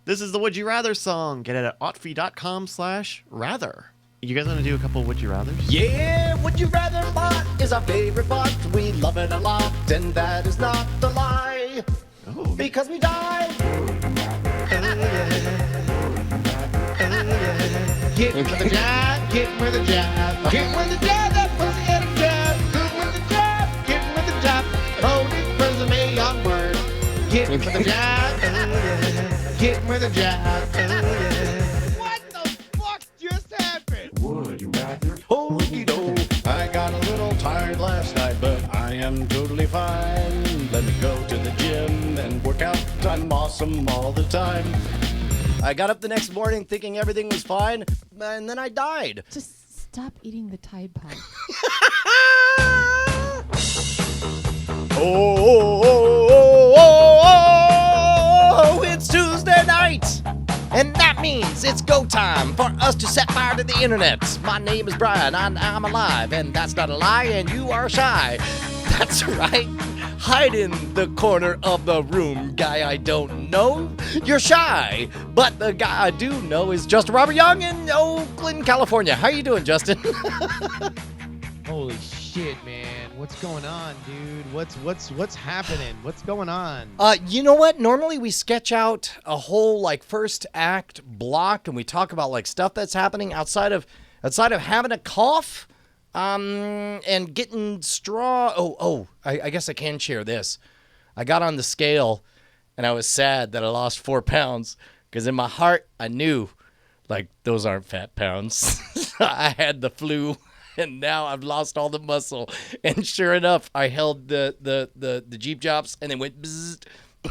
This is the Would You Rather song. Get it at otfi.com/rather. You guys want to do a couple of Would You Rathers? Yeah, Would You Rather bot is our favorite bot. We love it a lot, and that is not the lie. Oh. Because we die. Get with the jab, get with the jab, get with the jab, that pussy and a jab. Good with the jab, get with the jab. Hold it, resume on word. Get with the jab, get with the jab. What the fuck just happened? Would you rather? Holy do. I got a little tired last night, but I am totally fine. Let me go to the gym and work out. I'm awesome all the time. I got up the next morning thinking everything was fine, and then I died. Just stop eating the Tide Pod. Oh, it's Tuesday night. And that means it's go time for us to set fire to the internet. My name is Brian, I'm alive, and that's not a lie, and you are shy. That's right. Hide in the corner of the room, guy I don't know. You're shy, but the guy I do know is Justin Robert Young in Oakland, California. How you doing, Justin? Holy shit, man. What's going on, dude? What's happening? What's going on? You know what? Normally we sketch out a whole first act block and we talk about stuff that's happening outside of having a cough and getting straw. I guess I can share this. I got on the scale and I was sad that I lost 4 pounds because in my heart I knew those aren't fat pounds. I had the flu. And now I've lost all the muscle. And sure enough, I held the Jeep Jops and it went bzzzt,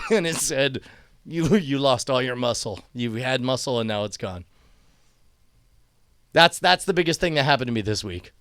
and it said, you lost all your muscle. You had muscle and now it's gone. That's the biggest thing that happened to me this week.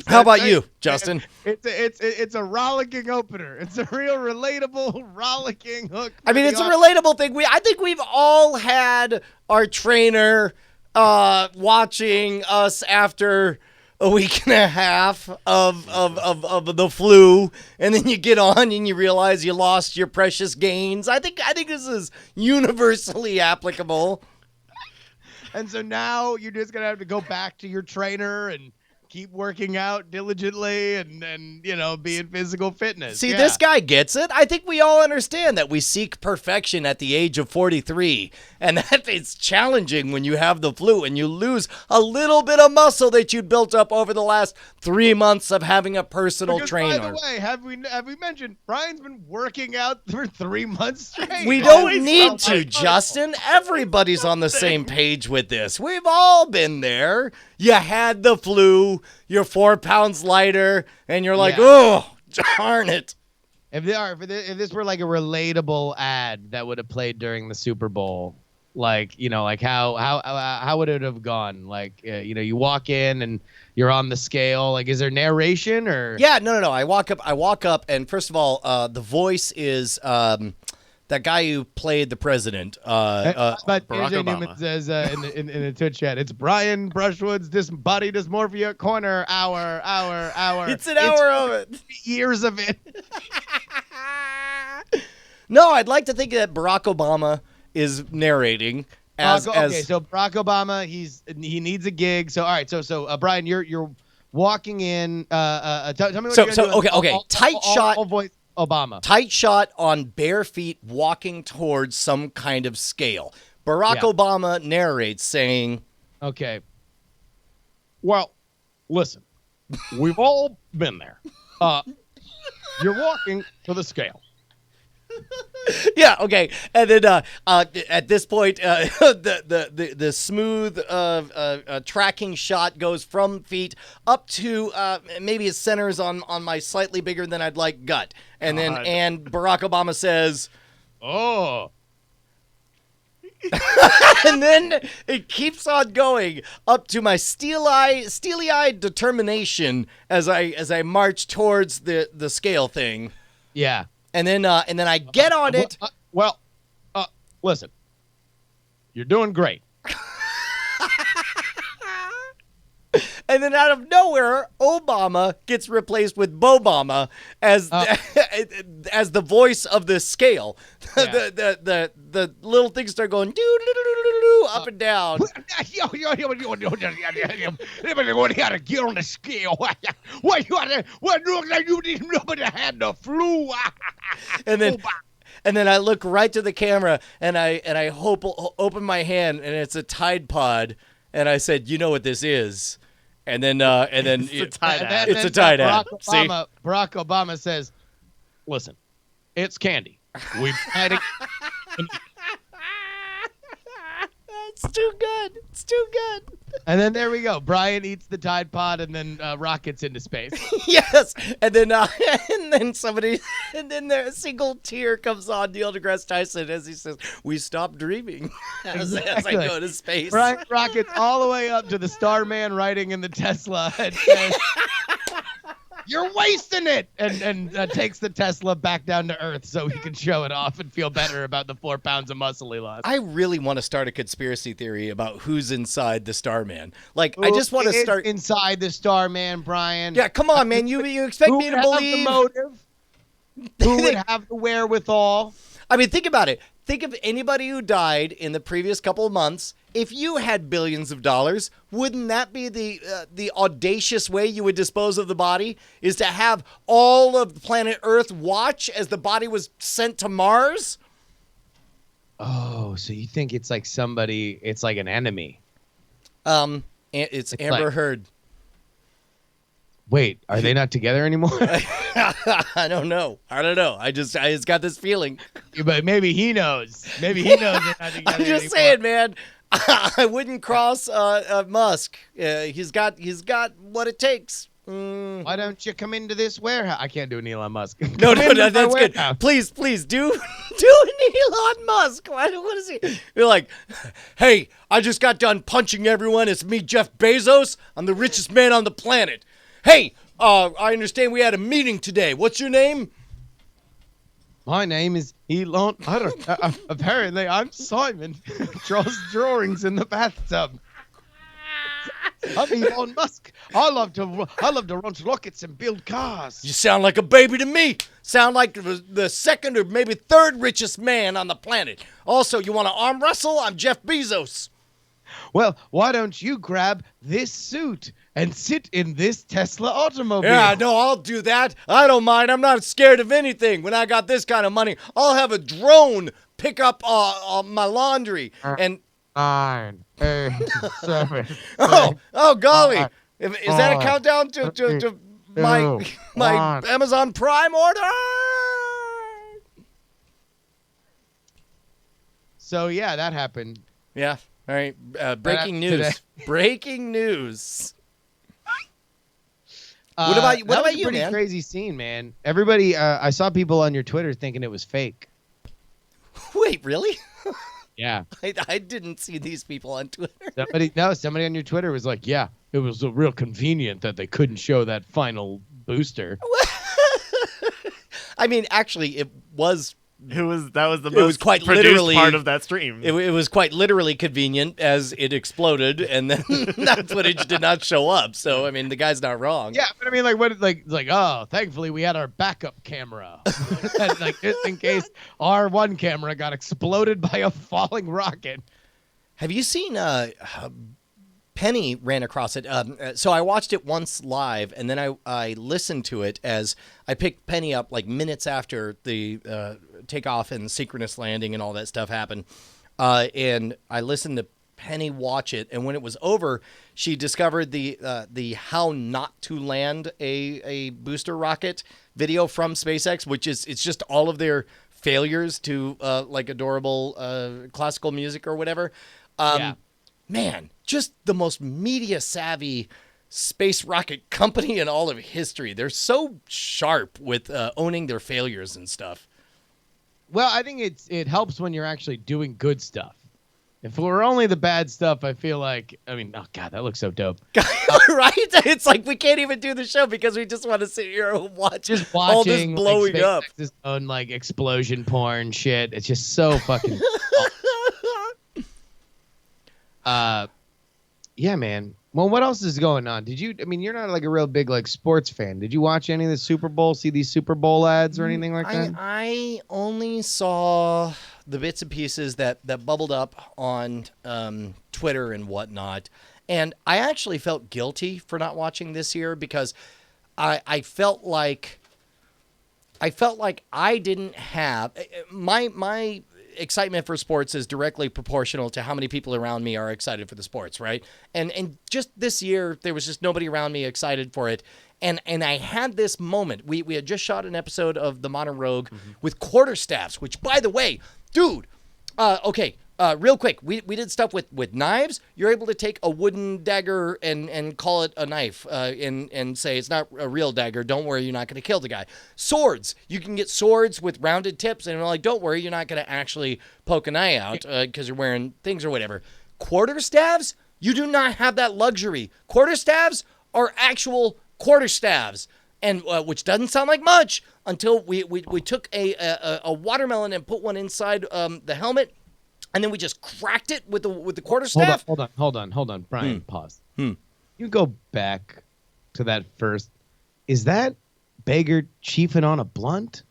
How about you, Justin? It's a rollicking opener. It's a real relatable rollicking hook. I mean, it's a relatable thing. I think we've all had our trainer watching us after a week and a half of the flu, and then you get on and you realize you lost your precious gains. I think this is universally applicable. And so now you're just gonna have to go back to your trainer and keep working out diligently and be in physical fitness. See, This guy gets it. I think we all understand that we seek perfection at the age of 43, and that it's challenging when you have the flu and you lose a little bit of muscle that you built up over the last 3 months of having a personal trainer. By the way, have we mentioned Brian's been working out for 3 months straight? We don't need to, Justin. Everybody's on the same page with this. We've all been there. You had the flu, you're 4 pounds lighter, and you're like, oh, darn it. If this were like a relatable ad that would have played during the Super Bowl, how would it have gone? You walk in and you're on the scale. Is there narration or? Yeah, no. I walk up, and first of all, the voice is that guy who played the president. But Barack AJ Obama. Newman says in the Twitch chat, it's Brian Brushwood's Body Dysmorphia Corner hour. It's an hour of it. Years of it. No, I'd like to think that Barack Obama is narrating. So Barack Obama, he needs a gig. So all right, so Brian, you're walking in. Tell me what you're gonna do. Okay. Tight shot. All voice Obama. Tight shot on bare feet walking towards some kind of scale. Barack Obama narrates saying, okay, well, listen, we've all been there. You're walking to the scale. Yeah, okay. And then at this point, the smooth tracking shot goes from feet up to maybe it centers on my slightly bigger than I'd like gut. And then Barack Obama says, oh. And then it keeps on going up to my steely-eyed determination as I march towards the scale thing. Yeah. And then I get on it. Listen, you're doing great. And And then out of nowhere, Obama gets replaced with Bobama as as the voice of the scale. Yeah. The little things start going doo up and down. Get on the scale. What you look like you nobody had the flu. And then I look right to the camera and I open my hand and it's a Tide Pod and I said, "You know what this is?" And then It's a Tide ad. It's a Tide ad. See? Barack Obama says, "Listen, it's candy. We've had it." It's too good. It's too good. And then there we go. Brian eats the Tide Pod and then rockets into space. Yes, and then a single tear comes on Neil deGrasse Tyson as he says, "We stop dreaming," as I go to space. Brian rockets all the way up to the Starman riding in the Tesla and says, "You're wasting it," and takes the Tesla back down to Earth so he can show it off and feel better about the 4 pounds of muscle he lost. I really want to start a conspiracy theory about who's inside the Starman. Like, I just want to start inside the Starman, Brian. Yeah, come on, man. You expect Who me to would believe? have the motive? Who would have the wherewithal? I mean, think about it. Think of anybody who died in the previous couple of months. If you had billions of dollars, wouldn't that be the audacious way you would dispose of the body? Is to have all of the planet Earth watch as the body was sent to Mars? Oh, so you think it's like somebody? It's like an enemy. It's Amber like- Heard. Wait, are they not together anymore? I don't know. I just got this feeling. But maybe he knows. Maybe he knows they're not together I'm just anymore. saying, man. I wouldn't cross Musk. He's got what it takes. Why don't you come into this warehouse? I can't do an Elon Musk. No, Come into my that's good. warehouse. Please do an Elon Musk. What is he? You're like, "Hey, I just got done punching everyone. It's me, Jeff Bezos. I'm the richest man on the planet. Hey, I understand we had a meeting today. What's your name?" My name is Elon. I don't. Apparently, I'm Simon. Draws drawings in the bathtub. I'm Elon Musk. I love to launch rockets and build cars. You sound like a baby to me. Sound like the second or maybe third richest man on the planet. Also, you want to arm wrestle? I'm Jeff Bezos. Well, why don't you grab this suit and sit in this Tesla automobile? Yeah, no, I'll do that. I don't mind. I'm not scared of anything. When I got this kind of money, I'll have a drone pick up my laundry. And 9, 8, 7. oh, golly. Is that a countdown to my Amazon Prime order? So yeah, that happened. Yeah. All right. Breaking news. Today. Breaking news. What about you? What that about was you, a pretty man? crazy scene, man. Everybody, I saw people on your Twitter thinking it was fake. Wait, really? Yeah. I didn't see these people on Twitter. Somebody on your Twitter was like, "Yeah, it was real convenient that they couldn't show that final booster." I mean, actually, it was That was the It was most quite produced literally- part of that stream. It was quite literally convenient as it exploded, and then that footage did not show up. So, I mean, the guy's not wrong. Yeah, but I mean, oh, thankfully we had our backup camera, like just in case our one camera got exploded by a falling rocket. Have you seen Penny ran across it? So I watched it once live, and then I listened to it as I picked Penny up like minutes after the takeoff and synchronous landing and all that stuff happened. And I listened to Penny watch it, and when it was over, she discovered the how not to land a booster rocket video from SpaceX, which is it's just all of their failures to like adorable classical music or whatever. Yeah. Man, just the most media savvy space rocket company in all of history. They're so sharp with owning their failures and stuff. Well, I think it helps when you're actually doing good stuff. If it were only the bad stuff, I feel like, I mean, oh God, that looks so dope. Right? It's like we can't even do the show because we just want to sit here and watch Just all this watching blowing like, up. SpaceX's own like explosion porn shit. It's just so fucking. Yeah, man. Well, what else is going on? I mean, you're not like a real big like sports fan. Did you watch any of the Super Bowl? See these Super Bowl ads or anything like that? I only saw the bits and pieces that bubbled up on Twitter and whatnot. And I actually felt guilty for not watching this year because I felt like I didn't have my excitement for sports is directly proportional to how many people around me are excited for the sports, right? And just this year, there was just nobody around me excited for it. And I had this moment. We had just shot an episode of The Modern Rogue with quarterstaffs, which, by the way, dude, real quick, we did stuff with knives. You're able to take a wooden dagger and call it a knife and say it's not a real dagger. Don't worry, you're not going to kill the guy. Swords. You can get swords with rounded tips and like, don't worry, you're not going to actually poke an eye out because you're wearing things or whatever. Quarterstaffs, you do not have that luxury. Quarterstaffs are actual quarterstaffs. And which doesn't sound like much until we took a watermelon and put one inside the helmet. And then we just cracked it with the quarterstaff. Hold on. Brian, pause. You go back to that first. Is that beggar chiefing on a blunt?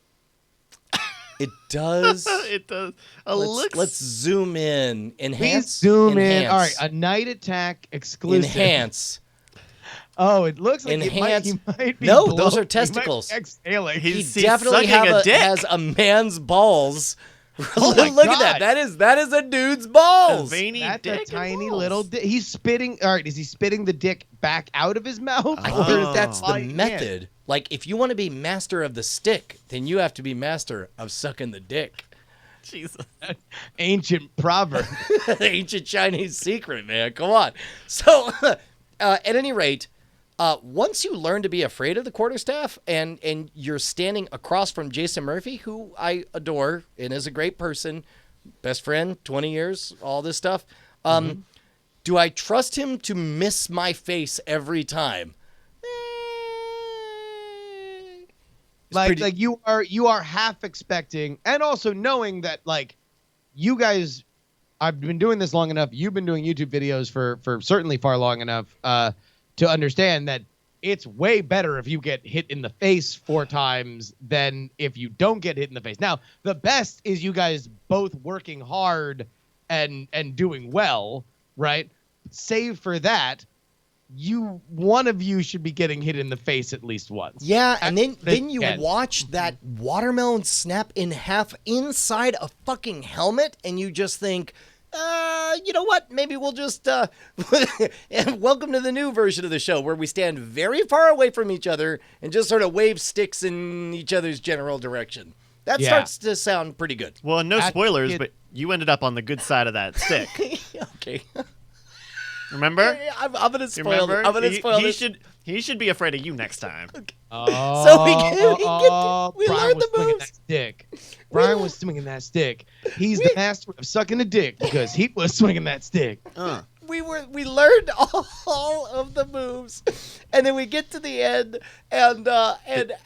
It does. It does. Let's zoom in. Enhance. Please zoom in. Enhance. All right, a night attack exclusive. Enhance. Oh, it looks like Enhance. he might be No, blown. those are He testicles. might be exhaling. He's Definitely sucking a dick. has a man's balls. Oh my Look at God. that. That is a dude's A balls. veiny That's dick a and tiny balls. little dick. He's spitting. All right, is he spitting the dick back out of his mouth? I Oh. think that's the Flying in? method. Like, if you want to be master of the stick, then you have to be master of sucking the dick. Jesus. Ancient proverb. Ancient Chinese secret, man. Come on. So, at any rate, once you learn to be afraid of the quarterstaff and you're standing across from Jason Murphy, who I adore and is a great person, best friend, 20 years, all this stuff, do I trust him to miss my face every time? Like you are half expecting, and also knowing that like you guys, I've been doing this long enough. You've been doing YouTube videos for certainly far long enough to understand that it's way better if you get hit in the face 4 times than if you don't get hit in the face. Now, the best is you guys both working hard and doing well, right? Save for that, one of you should be getting hit in the face at least once. Yeah, and then you Again. watch that watermelon snap in half inside a fucking helmet, and you just think, you know what? Maybe we'll just and welcome to the new version of the show where we stand very far away from each other and just sort of wave sticks in each other's general direction. That Yeah. starts to sound pretty good. Well, no That spoilers, kid- but you ended up on the good side of that stick. Okay. Remember? I'm gonna You spoil remember? it. I'm gonna spoil he this. he should be afraid of you next time. Oh, So we Brian learned was the swinging moves. that stick. Brian was swinging that stick. He's the master of sucking a dick because he was swinging that stick. We learned all of the moves, and then we get to the end, and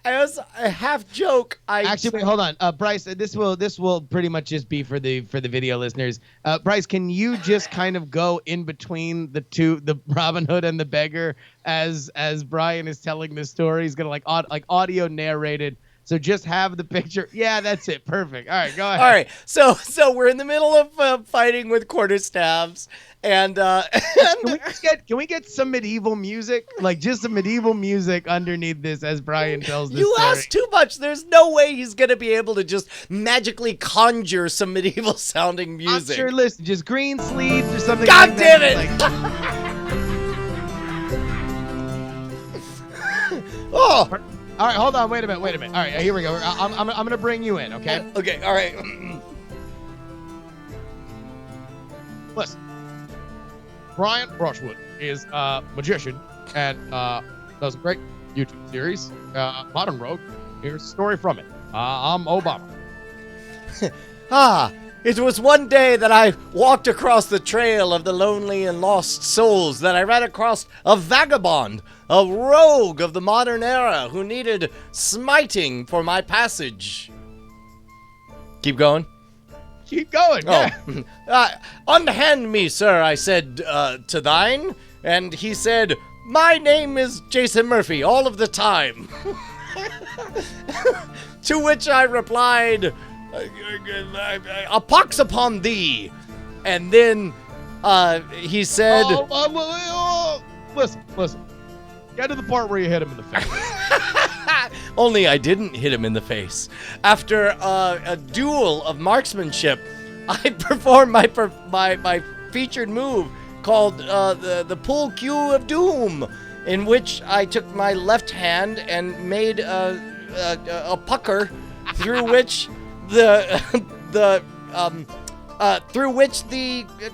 as a half joke, Actually, wait, hold on, Bryce. This will pretty much just be for the video listeners. Bryce, can you just kind of go in between the two, the Robin Hood and the beggar, as Brian is telling this story? He's gonna like audio narrated. So just have the picture. Yeah, that's it. Perfect. All right, go ahead. All right, so we're in the middle of fighting with quarterstaffs, and Can we get some medieval music? Like just some medieval music underneath this as Brian tells this you story. asked too much. There's no way he's gonna be able to just magically conjure some medieval sounding I'm music. sure, listen, just green sleeves or something God like damn that. it! Like, Oh, all right, hold on. Wait a minute. All right, here we go. I'm going to bring you in, okay? okay, all right. Listen. Brian Brushwood is a magician and does a great YouTube series, Modern Rogue. Here's a story from it. I'm Obama. It was one day that I walked across the trail of the lonely and lost souls, that I ran across a vagabond, a rogue of the modern era who needed smiting for my passage. Keep going. Keep going. Yeah. Unhand me, sir, I said to thine, and he said, "My name is Jason Murphy all of the time." To which I replied, "A pox upon thee." And then he said, Listen. Get to the part where you hit him in the face. only I didn't hit him in the face. After a duel of marksmanship, I performed my featured move called the pull cue of doom, in which I took my left hand and made a pucker through which the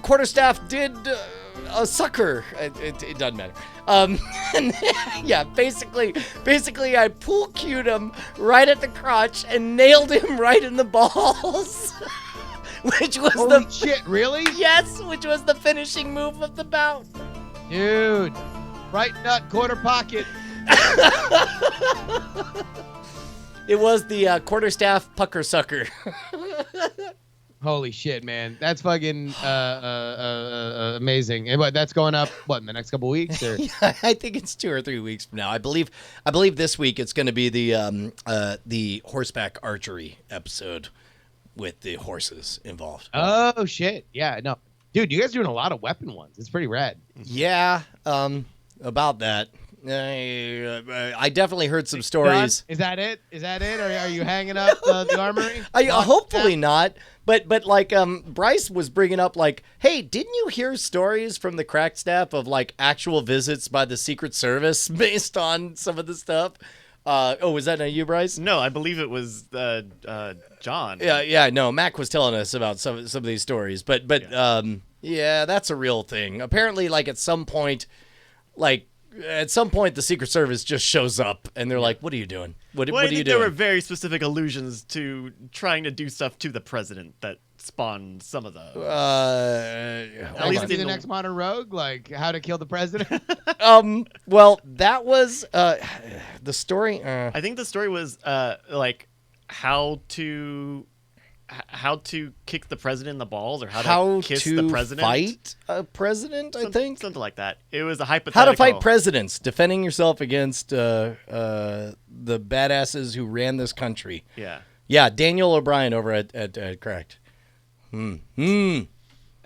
quarterstaff did a sucker. It doesn't matter. And yeah, basically, I pull cued him right at the crotch and nailed him right in the balls. Which was Holy shit, really? Yes, which was the finishing move of the bout. Dude, right nut, quarter pocket. It was the quarterstaff pucker sucker. Holy shit, man. That's fucking amazing. And what, that's going up, in the next couple weeks? Or? Yeah, I think it's 2 or 3 weeks from now. I believe this week it's going to be the horseback archery episode with the horses involved. Oh, shit. Yeah, no. Dude, you guys are doing a lot of weapon ones. It's pretty rad. Yeah, about that. I definitely heard some stories. Done? Is that it? Or are you hanging up the armory? Hopefully not. But like Bryce was bringing up, like, hey, didn't you hear stories from the crack staff of like actual visits by the Secret Service based on some of the stuff? Was that not you, Bryce? No, I believe it was John. Yeah. No, Mac was telling us about some of these stories, but yeah, that's a real thing. Apparently, like at some point, the Secret Service just shows up and they're like, "What are you doing? What are you doing?" There were very specific allusions to trying to do stuff to the president that spawned some of those. At least be the next modern rogue, like how to kill the president. Well, that was the story. I think the story was like how to kick the president in the balls, or how to kiss the president. Fight a president, I think. Something like that. It was a hypothetical. How to fight presidents, defending yourself against the badasses who ran this country. Yeah. Yeah, Daniel O'Brien over at Cracked. And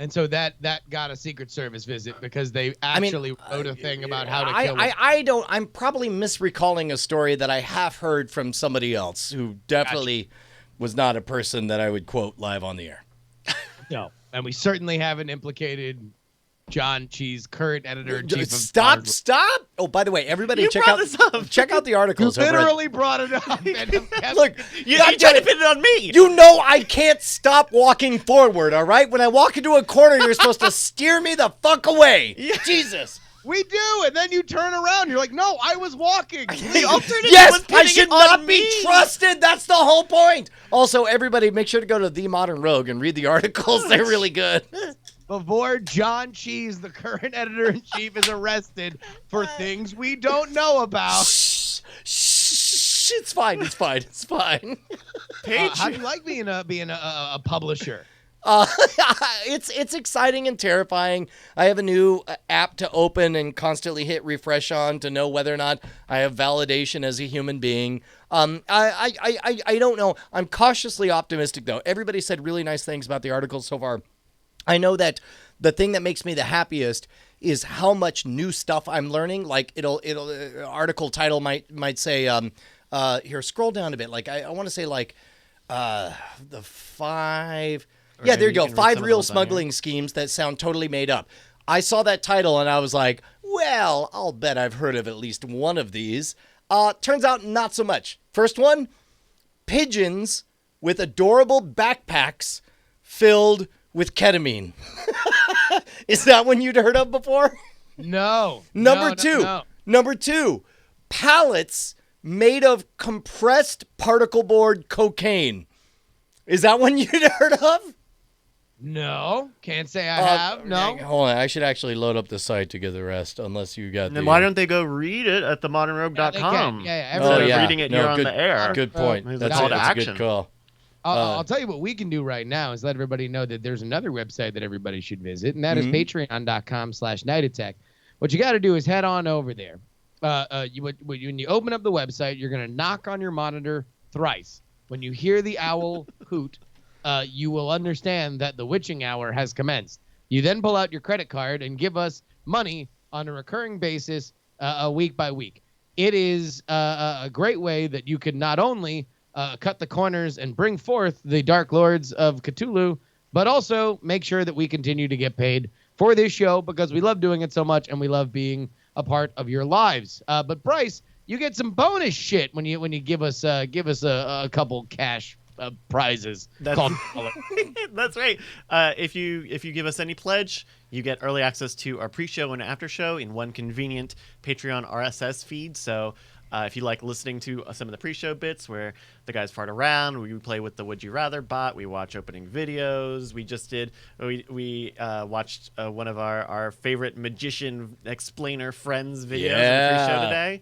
so that got a Secret Service visit because they actually wrote a thing about how to kill him. I'm probably misrecalling a story that I have heard from somebody else who definitely was not a person that I would quote live on the air. No. And we certainly haven't implicated John Cheese, current editor-in-chief of Stop! Oh, by the way, everybody check out the You articles. literally brought it up. And Look, You tried to pin it on me. you know I can't stop walking forward, all right? When I walk into a corner, you're supposed to steer me the fuck away. Yeah. Jesus. we do, and then you turn around. You're like, no, I was walking. The alternative Yes, was I pinning should it on not be me. trusted. That's the whole point. Also, everybody, make sure to go to The Modern Rogue and read the articles. They're really good. Before John Cheese, the current editor-in-chief, is arrested for things we don't know about. Shh. It's fine. Paige, How do you like being a publisher? It's exciting and terrifying. I have a new app to open and constantly hit refresh on to know whether or not I have validation as a human being. I don't know. I'm cautiously optimistic though. Everybody said really nice things about the articles so far. I know that the thing that makes me the happiest is how much new stuff I'm learning. Like it'll article title might say here, scroll down a bit. Like I want to say like the 5. Or Yeah, there you maybe go. can read 5 some of real those on here. smuggling schemes that sound totally made up. I saw that title and I was like, well, I'll bet I've heard of at least one of these. Turns out not so much. First one, pigeons with adorable backpacks filled with ketamine. Is that one you'd heard of before? No. Number No, two. no. Number 2, pallets made of compressed particle board cocaine. Is that one you'd heard of? No. Can't say I have. No. Hold on. I should actually load up the site to get the rest, unless you got then why don't they go read it at themodernrogue.com? Yeah, Instead of yeah. reading it No, here on good- the air. Good point. Maybe That's call a to good action. call. I'll tell you what we can do right now is let everybody know that there's another website that everybody should visit, and that is patreon.com/nightattack, what you got to do is head on over there. When you open up the website, you're going to knock on your monitor thrice. When you hear the owl hoot, you will understand that the witching hour has commenced. You then pull out your credit card and give us money on a recurring basis, week by week. It is a great way that you can not only cut the corners and bring forth the Dark Lords of Cthulhu, but also make sure that we continue to get paid for this show because we love doing it so much and we love being a part of your lives. But Bryce, you get some bonus shit when you give us a couple cash prizes. That's right. If you give us any pledge, you get early access to our pre-show and after show in one convenient Patreon RSS feed. So if you like listening to some of the pre-show bits where the guys fart around, we play with the Would You Rather bot, we watch opening videos. We watched one of our favorite magician explainer friends videos in the pre-show today.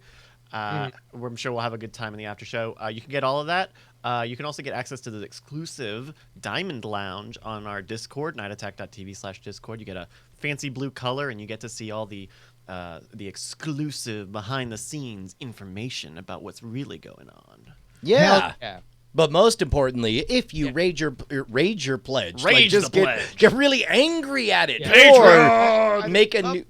I'm sure we'll have a good time in the after show. You can get all of that. You can also get access to the exclusive Diamond Lounge on our Discord, nightattack.tv/Discord. You get a fancy blue color, and you get to see all the exclusive behind-the-scenes information about what's really going on. Yeah. But most importantly, if you rage your pledge, get really angry at it, or make a new.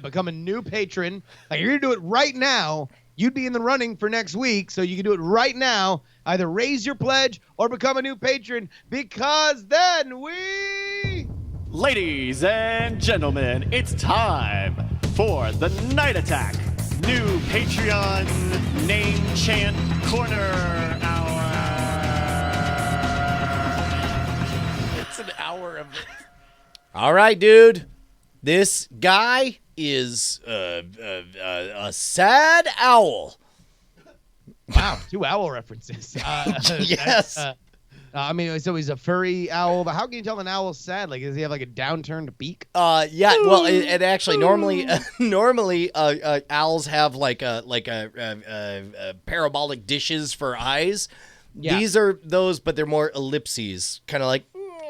Become a new patron. Like, you're going to do it right now. You'd be in the running for next week, so you can do it right now. Either raise your pledge or become a new patron, because then we... Ladies and gentlemen, it's time for the Night Attack new Patreon name chant corner hour. It's an hour of it. All right, dude. This guy is a sad owl. Wow, 2 owl references. Yes. So he's a furry owl, but how can you tell an owl's sad? Like, does he have like a downturned beak? Yeah. Well, it actually normally owls have like a parabolic dishes for eyes. Yeah. These are those, but they're more ellipses, kind of like.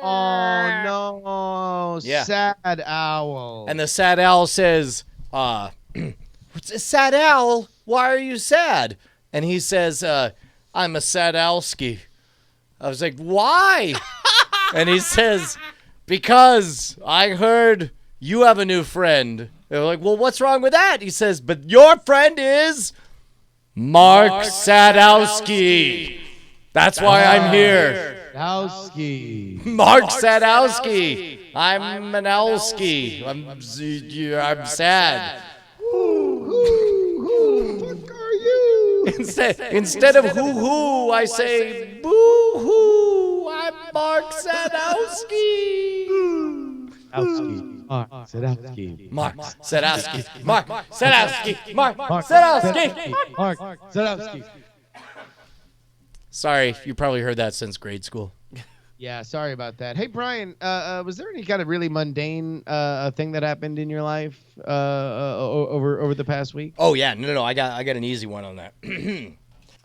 Oh no! Yeah. Sad owl. And the sad owl says, "What's a sad owl? Why are you sad?" And he says, "I'm a sad owlski." I was like, "Why?" And he says, "Because I heard you have a new friend." They're like, "Well, what's wrong with that?" He says, "But your friend is Mark Sadowski. That's why I'm here." Sadowski. Mark Sadowski. I'm an owlski. I'm sad. Who the fuck are you? Instead of hoo-hoo, I say boo-hoo. I'm Mark Sadowski. Mark Sadowski. Mark Sadowski. Mark Sadowski. Mark Sadowski. Mark Sadowski. Sorry, you probably heard that since grade school. Yeah, sorry about that. Hey, Brian, was there any kind of really mundane thing that happened in your life over the past week? Oh yeah, no, I got an easy one on that.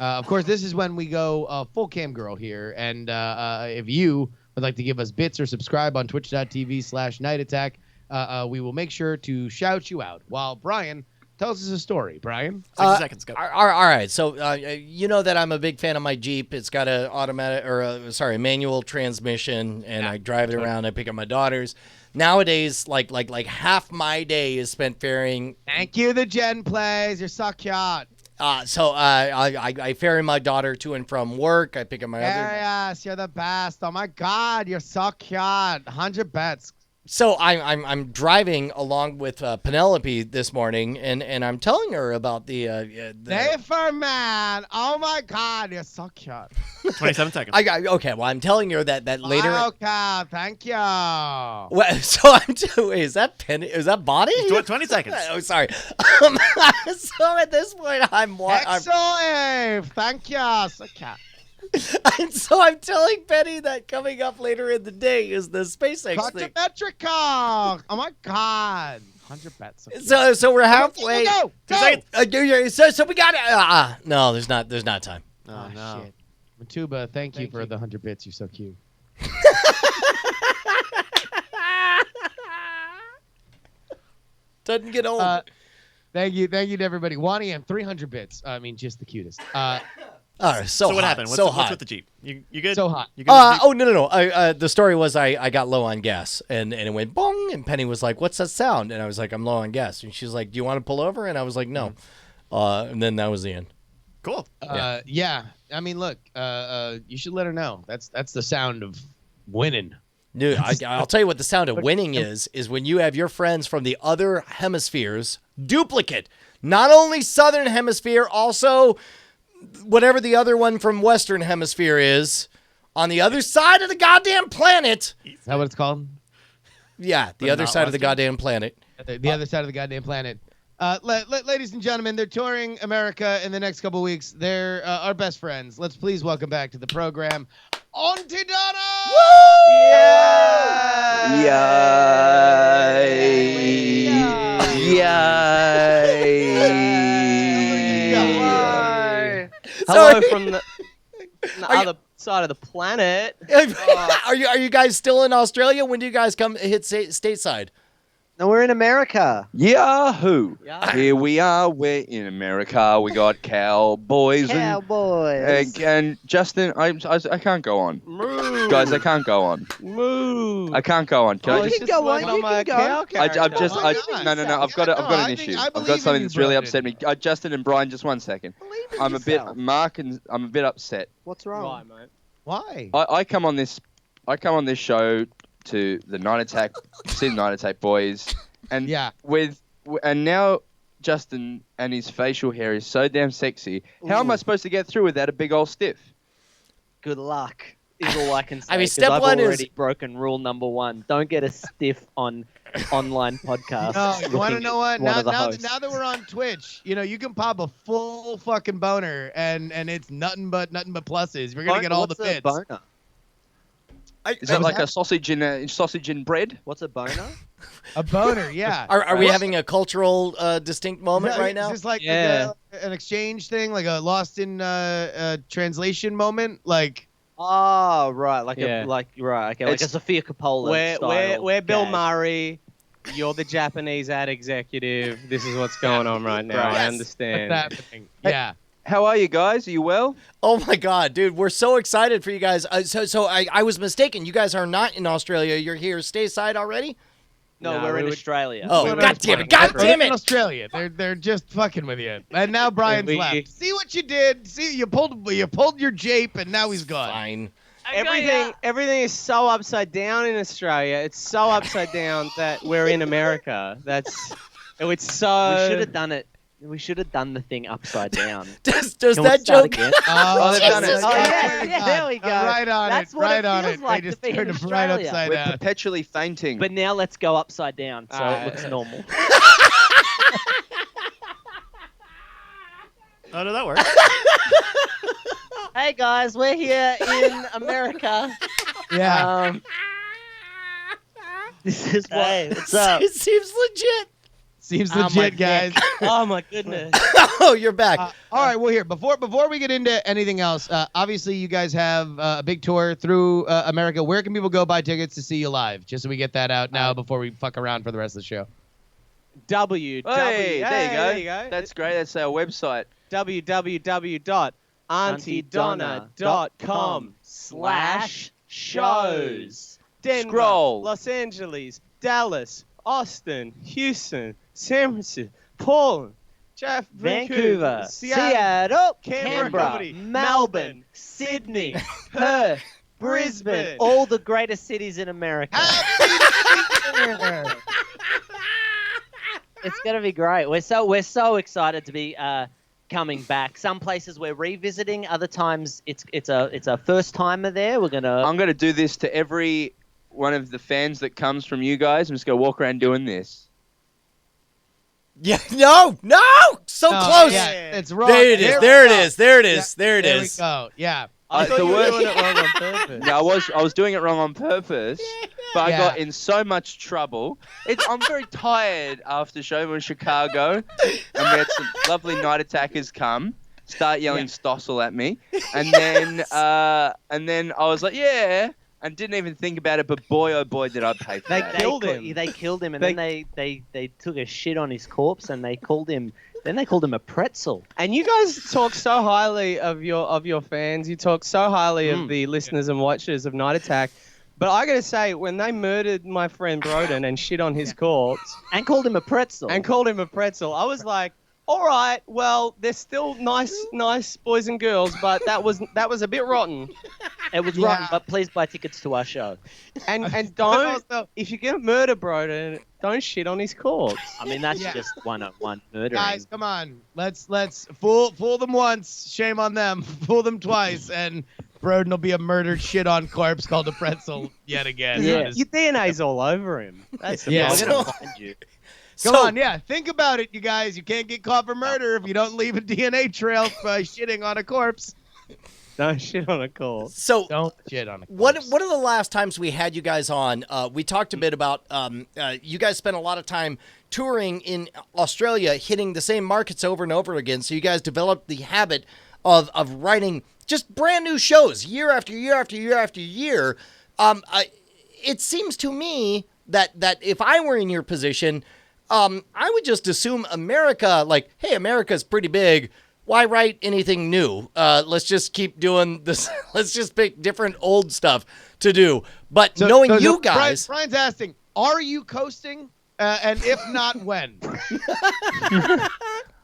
Of course, this is when we go full cam girl here, and if you would like to give us bits or subscribe on twitch.tv/nightattack, we will make sure to shout you out. While Brian tells us a story. Brian? 60 seconds, go. All right. So, you know that I'm a big fan of my Jeep. It's got a manual transmission, and I drive it around. I pick up my daughters. Nowadays, like half my day is spent ferrying. Thank you, the Jen plays. You're so cute. So I ferry my daughter to and from work. I pick up my other. Yes, you're the best. Oh my God, you're so cute. 100 bets. So I'm driving along with Penelope this morning, and I'm telling her about the Safer man. Oh my God, you're so cute. 27 seconds. Okay. Well, I'm telling her that later. Okay, thank you. Well, so wait, is that Penny? Is that Bonnie? 20 seconds. Oh, sorry. So at this point, Excellent. Thank you. So cute. And so I'm telling Penny that coming up later in the day is the SpaceX thing. Quadrometrica. Oh my God. 100 bets. So we're halfway. Go. So we got it. No, there's not time. Oh no. Shit. Matuba, thank you for the 100 bits. You're so cute. Doesn't get old. Thank you to everybody. Wani M, 300 bits. I mean, just the cutest. All right, so what hot, happened? so What's hot. with the Jeep? You good? So hot. You good with the Jeep? Oh no. The story was I got low on gas and it went bong and Penny was like, "What's that sound?" And I was like, "I'm low on gas." And she's like, "Do you want to pull over?" And I was like, "No." And then that was the end. Cool. Yeah. I mean, look. You should let her know. That's the sound of winning. Dude, I'll tell you what the sound of winning is when you have your friends from the other hemispheres duplicate. Not only Southern Hemisphere, also whatever the other one from Western Hemisphere is on the other side of the goddamn planet. Is that what it's called? Yeah, the other side of the goddamn planet. The other side of the goddamn planet. Ladies and gentlemen, they're touring America in the next couple weeks. They're our best friends. Let's please welcome back to the program, Auntie Donna! Hello from the other side of the planet. Are you guys still in Australia? When do you guys come hit stateside? No, we're in America. Yahoo! Yeah. Here we are. We're in America. We got cowboys Cowboys. and Justin. I can't go on, guys. I can't go on. Moo. I can't go on. Can I You just? can go on. You can go. I'm just. Why not? No. I've got an I issue. think- I I've believe got in something you, that's really Broden. upset me. Justin and Brian, just 1 second. Believe in I'm a bit yourself. Mark and I'm a bit upset. What's wrong? Right, mate. Why? I come on this show to the Night Attack, see the Night Attack boys, and Yeah. and now Justin and his facial hair is so damn sexy. How am I supposed to get through without a big old stiff? Good luck is all I can say. I mean, 'cause step I've one is- already broken rule number 1. Don't get a stiff on online podcasts. No, you want to looking know what? at one of the Now hosts. that we're on Twitch, you can pop a full fucking boner, and it's nothing but pluses. We're gonna get all What's the a bits. boner? Is that like a sausage in bread? What's a boner? A boner, yeah. Are we having a cultural distinct moment No, right now? Is this like Yeah. an exchange thing, like a lost in translation moment? Like, Oh, right, like Yeah. like a Sophia Coppola We're style Bill gag. Murray. You're the Japanese ad executive. This is what's going on right now. Right. I Yes. understand. what's happening? Yeah. How are you guys? Are you well? Oh my God, dude, we're so excited for you guys. So I was mistaken. You guys are not in Australia. You're here stateside already? No, No, we're in we would- Australia. Oh, We're God damn it. God damn In it. Australia, they're just fucking with you. And now Brian's We- left. See what you did? See, you pulled your jape, and now he's gone. Fine. Everything is so upside down in Australia. It's so upside down that we're in America. It's so. We should have done it. We should have done the thing upside down. Does Can we that start joke? again? Oh, they've done it. Jesus Oh, Christ. yeah, yeah, there we go. Right on That's it. what Right it on feels it. like They just to be in turned it right Australia. upside We're down. perpetually fainting. But now let's go upside down so it looks normal. Oh no, that works. Hey guys, we're here in America. Yeah. This is what. What's up? It seems legit. Seems Oh, my legit, guys. Oh my goodness. Oh, you're back. All right, well, here before we get into anything else, obviously you guys have a big tour through America. Where can people go buy tickets to see you live? Just so we get that out now before we fuck around for the rest of the show. Hey, there you go. That's great. That's our website. www.auntieDonna.com/shows. Denver, Scroll. Los Angeles, Dallas, Austin, Houston, San Francisco, Portland, Vancouver, Seattle, Seattle, Canberra, Canberra, Melbourne, Sydney, Perth, Brisbane, Brisbane. all the greatest cities in America. It's gonna be great. We're so excited to be coming back. Some places we're revisiting. Other times it's a first timer there. We're gonna. I'm going to do this to every one of the fans that comes from you guys. I'm just going to walk around doing this. Yeah, no, so close. Yeah, it's wrong. There it is. There it is. There it is. There it There we is. go. Yeah. I thought the you were worst- doing it wrong on purpose. No, I was doing it wrong on purpose, but I Yeah. got in so much trouble. I'm very tired after show. We were in Chicago, and we had some lovely night attackers come, start yelling Stossel at me, and then I was like, yeah, and didn't even think about it. But boy, oh boy, did I pay for They that. killed him. They killed him, and then they took a shit on his corpse, and they called him a pretzel. And you guys talk so highly of your fans. You talk so highly of the listeners and watchers of Night Attack. But I gotta say, when they murdered my friend Broden and shit on his corpse And called him a pretzel. I was like, all right, well, they're still nice boys and girls, but that was a bit rotten. It was rotten, but please buy tickets to our show. And don't, if you're gonna murder Broden, don't shit on his corpse. I mean, that's just one murdering. Guys, come on. Let's fool them once. Shame on them. Fool them twice, and Broden will be a murdered shit on corpse called a pretzel yet again. Yeah. Your DNA's all over him. That's the Yeah. I'm gonna find you. Come on, yeah. Think about it, you guys. You can't get caught for murder if you don't leave a DNA trail by shitting on a corpse. Don't shit on a corpse. So Don't shit on a corpse. One of the last times we had you guys on, we talked a bit about you guys spent a lot of time touring in Australia, hitting the same markets over and over again. So you guys developed the habit of writing just brand new shows year after year after year after year. It seems to me that if I were in your position, I would just assume America, like, hey, America's pretty big. Why write anything new? Let's just keep doing this. Let's just pick different old stuff to do. But knowing you guys, Brian's asking, are you coasting? And if not, when?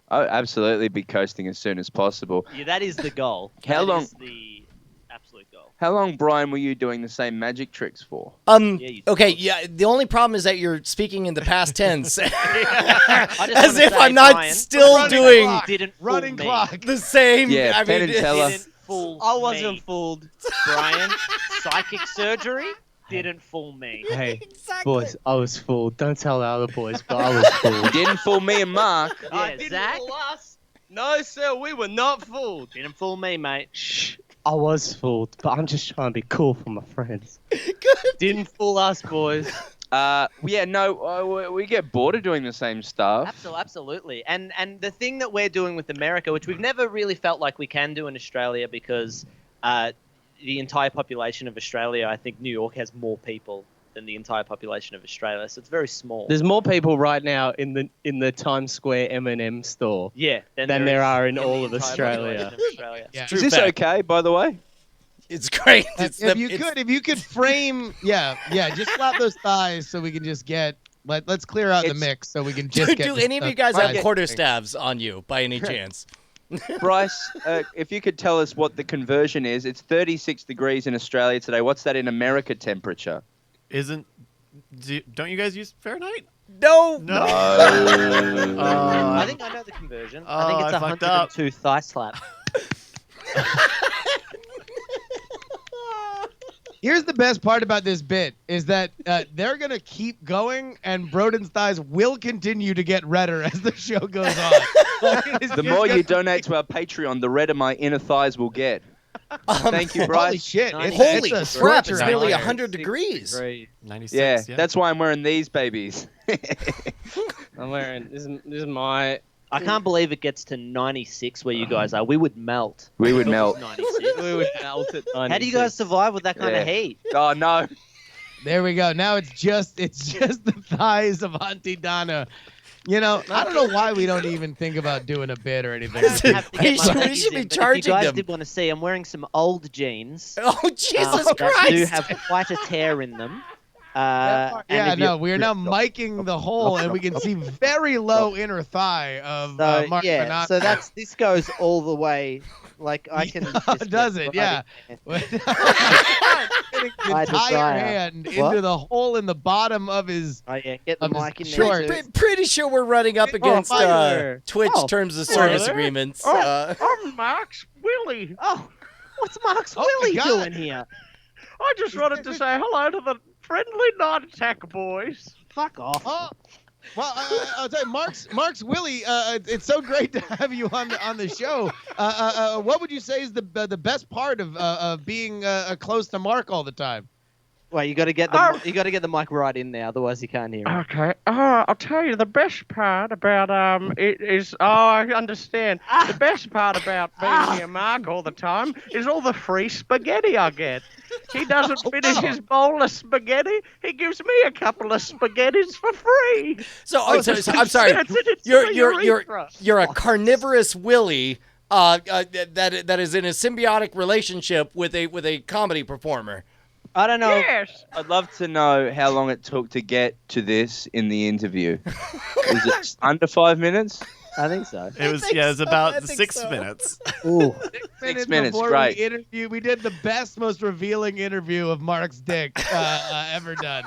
I'll absolutely be coasting as soon as possible. Yeah, that is the goal. How long- That is the absolute goal. How long, Brian, were you doing the same magic tricks for? you okay, yeah. The only problem is that you're speaking in the past tense, I just as wanna if say, I'm not Brian, still running doing clock. Didn't fool Running me. clock. the same. Yeah, I Penn mean, and Teller. Didn't fool I wasn't me. fooled. Brian, psychic surgery didn't fool me. Hey, Exactly. boys, I was fooled. Don't tell the other boys, but I was fooled. Didn't fool me and Mark. Yeah, Zach us. No, sir, we were not fooled. didn't fool me, mate. Shh. I was fooled, but I'm just trying to be cool for my friends. Didn't fool us, boys. We get bored of doing the same stuff. Absolutely. And the thing that we're doing with America, which we've never really felt like we can do in Australia, because the entire population of Australia, I think New York has more people than the entire population of Australia, so it's very small. There's more people right now in the Times Square M&M store. Yeah, than there are in the all of entire Australia. population of Australia. Yeah. Is this okay, by the way? It's great. If you could frame, just slap those thighs so we can just get. Let's clear out the mix so we can just get. Do the any of you stuff guys have right. quarterstaffs on you by any chance? Bryce, if you could tell us what the conversion is. It's 36 degrees in Australia today. What's that in America temperature? Don't you guys use Fahrenheit? No. No. I think I know the conversion. I think Oh, it's I fucked up. 102 thigh slap. Here's the best part about this bit is that they're gonna keep going, and Broden's thighs will continue to get redder as the show goes on. The more you donate to our Patreon, the redder my inner thighs will get. Thank you, Bryce. Holy shit! Holy it's a crap! scorcher It's out nearly there. 100 degrees. 96. Yeah, Yeah, that's why I'm wearing these babies. I'm wearing this is my. I can't believe it gets to 96 where you guys are. We would melt. We would melt. 96. We would melt at 96. How do you guys survive with that kind of heat? Oh no. There we go. Now it's just the thighs of Auntie Donna. You know, I don't know why we don't even think about doing a bit or anything. I have to get my We legs should be in, but charging if you guys them. did want to see, I'm wearing some old jeans. Oh Jesus that Christ! do have quite a tear in them. We are now miking the hole, and we can see very low inner thigh of So Mark yeah, Bonanno. so this goes all the way. Like I can. just Does get it? Yeah. right in Getting the I entire desire. hand What? into the hole in the bottom of his. there. Oh yeah, get the Of his mic in shorts. there. Too. Pretty sure we're running up against fire. Twitch Oh, terms of service there. agreements. I'm Max Willie. Oh, what's Mark's Oh my Willie God. doing here? I just wanted to say hello to the friendly Night Attack boys. Fuck off. Oh, well, I'll tell you, Mark's Willie. It's so great to have you on the show. What would you say is the best part of being close to Mark all the time? Well, you got to get the mic right in there, otherwise you can't hear him. Okay. I'll tell you the best part about it is. Oh, I understand. The best part about being near Mark all the time is all the free spaghetti I get. he doesn't finish his bowl of spaghetti. He gives me a couple of spaghettis for free. So, I'm sorry. You're a carnivorous Willie that is in a symbiotic relationship with a comedy performer. I don't know. Yes. I'd love to know how long it took to get to this in the interview. Was it under 5 minutes? I think so. It was about 6 minutes. Ooh. 6 minutes, before great. We did the best, most revealing interview of Mark's dick ever done.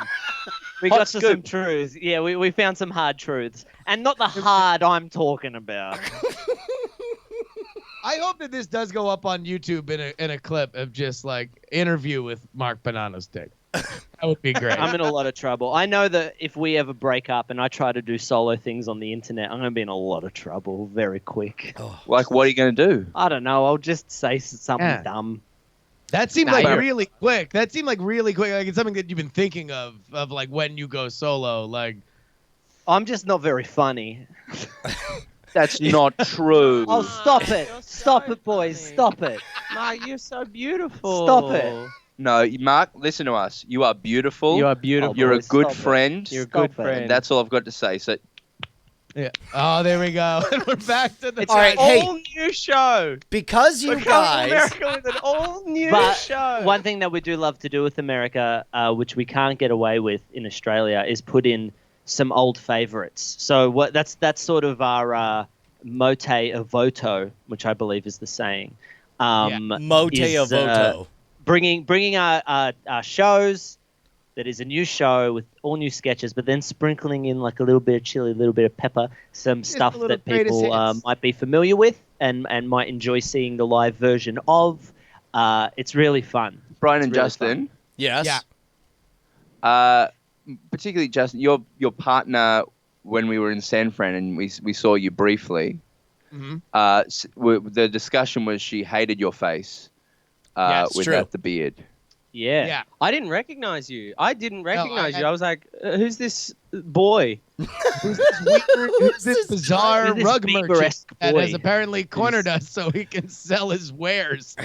We got to some truths. Yeah, we found some hard truths. And not the hard I'm talking about. I hope that this does go up on YouTube in a clip of just like interview with Mark Bonanno's dick. That would be great. I'm in a lot of trouble. I know that if we ever break up and I try to do solo things on the internet, I'm going to be in a lot of trouble very quick. Like, what are you going to do? I don't know. I'll just say something dumb. That seemed really quick. Like it's something that you've been thinking of like when you go solo. Like, I'm just not very funny. That's not true. Oh, stop it. Stop it, boys. Stop it. Mark, you're so beautiful. Stop it. No, Mark, listen to us. You are beautiful. You are beautiful. You're a boys, good stop it. friend. You're a good Stop it. friend. And that's all I've got to say. So, yeah. Oh, there we go. And we're back to the. It's All right, an hey. all-new show. Because you We're coming to guys, America with an all-new But show. one thing that we do love to do with America, which we can't get away with in Australia, is put in some old favorites. So that's sort of our mote a voto, which I believe is the saying. Mote a voto. Bringing our shows that is a new show with all new sketches, but then sprinkling in like a little bit of chili, a little bit of pepper, some stuff a little that greatest people hits. might be familiar with and might enjoy seeing the live version of. It's really fun. Brian It's and really Justin, Yes. Yeah. particularly Justin, your partner when we were in San Fran and we saw you briefly. Mm-hmm. The discussion was she hated your face it's without true. the beard. Yeah. Yeah. I didn't recognize you. I didn't recognize I- you. I was like, who's this boy? Who's this bizarre Who's this rug merchant Bieber-esque that boy? has apparently cornered us so he can sell his wares?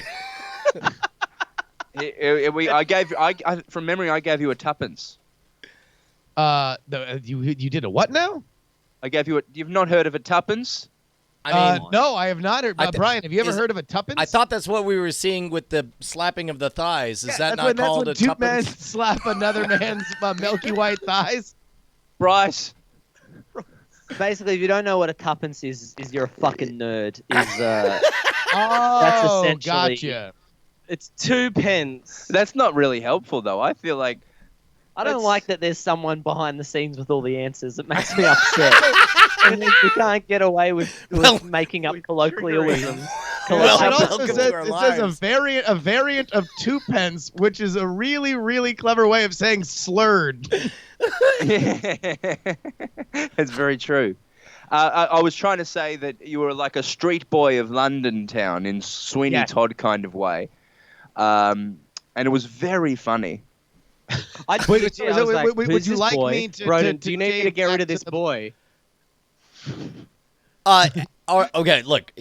From memory, I gave you a tuppence. You did a what now? I gave you you've not heard of a tuppence? I mean, no, I have not heard. Brian, have you ever is- heard of a tuppence? I thought that's what we were seeing with the slapping of the thighs. Is that that's not when, called a that's when two men tuppence? slap another man's milky white thighs. Bryce. Basically, if you don't know what a tuppence is you're a fucking nerd. Oh, essentially- gotcha. It's 2 pence. That's not really helpful, though. I feel like I don't That's- like that there's someone behind the scenes with all the answers. It makes me upset. And then you can't get away with making up colloquialisms. Well, It welcome also to says, our it says lives. a variant of two pence, which is a really, really clever way of saying slurred. it's very true. I was trying to say that you were like a street boy of London town in Sweeney Yeah. Todd kind of way. And it was very funny. I Wait, was so- like, would who's you this like boy? me to- Broden, to do you need me to change get rid that of this to the- boy? Okay, look,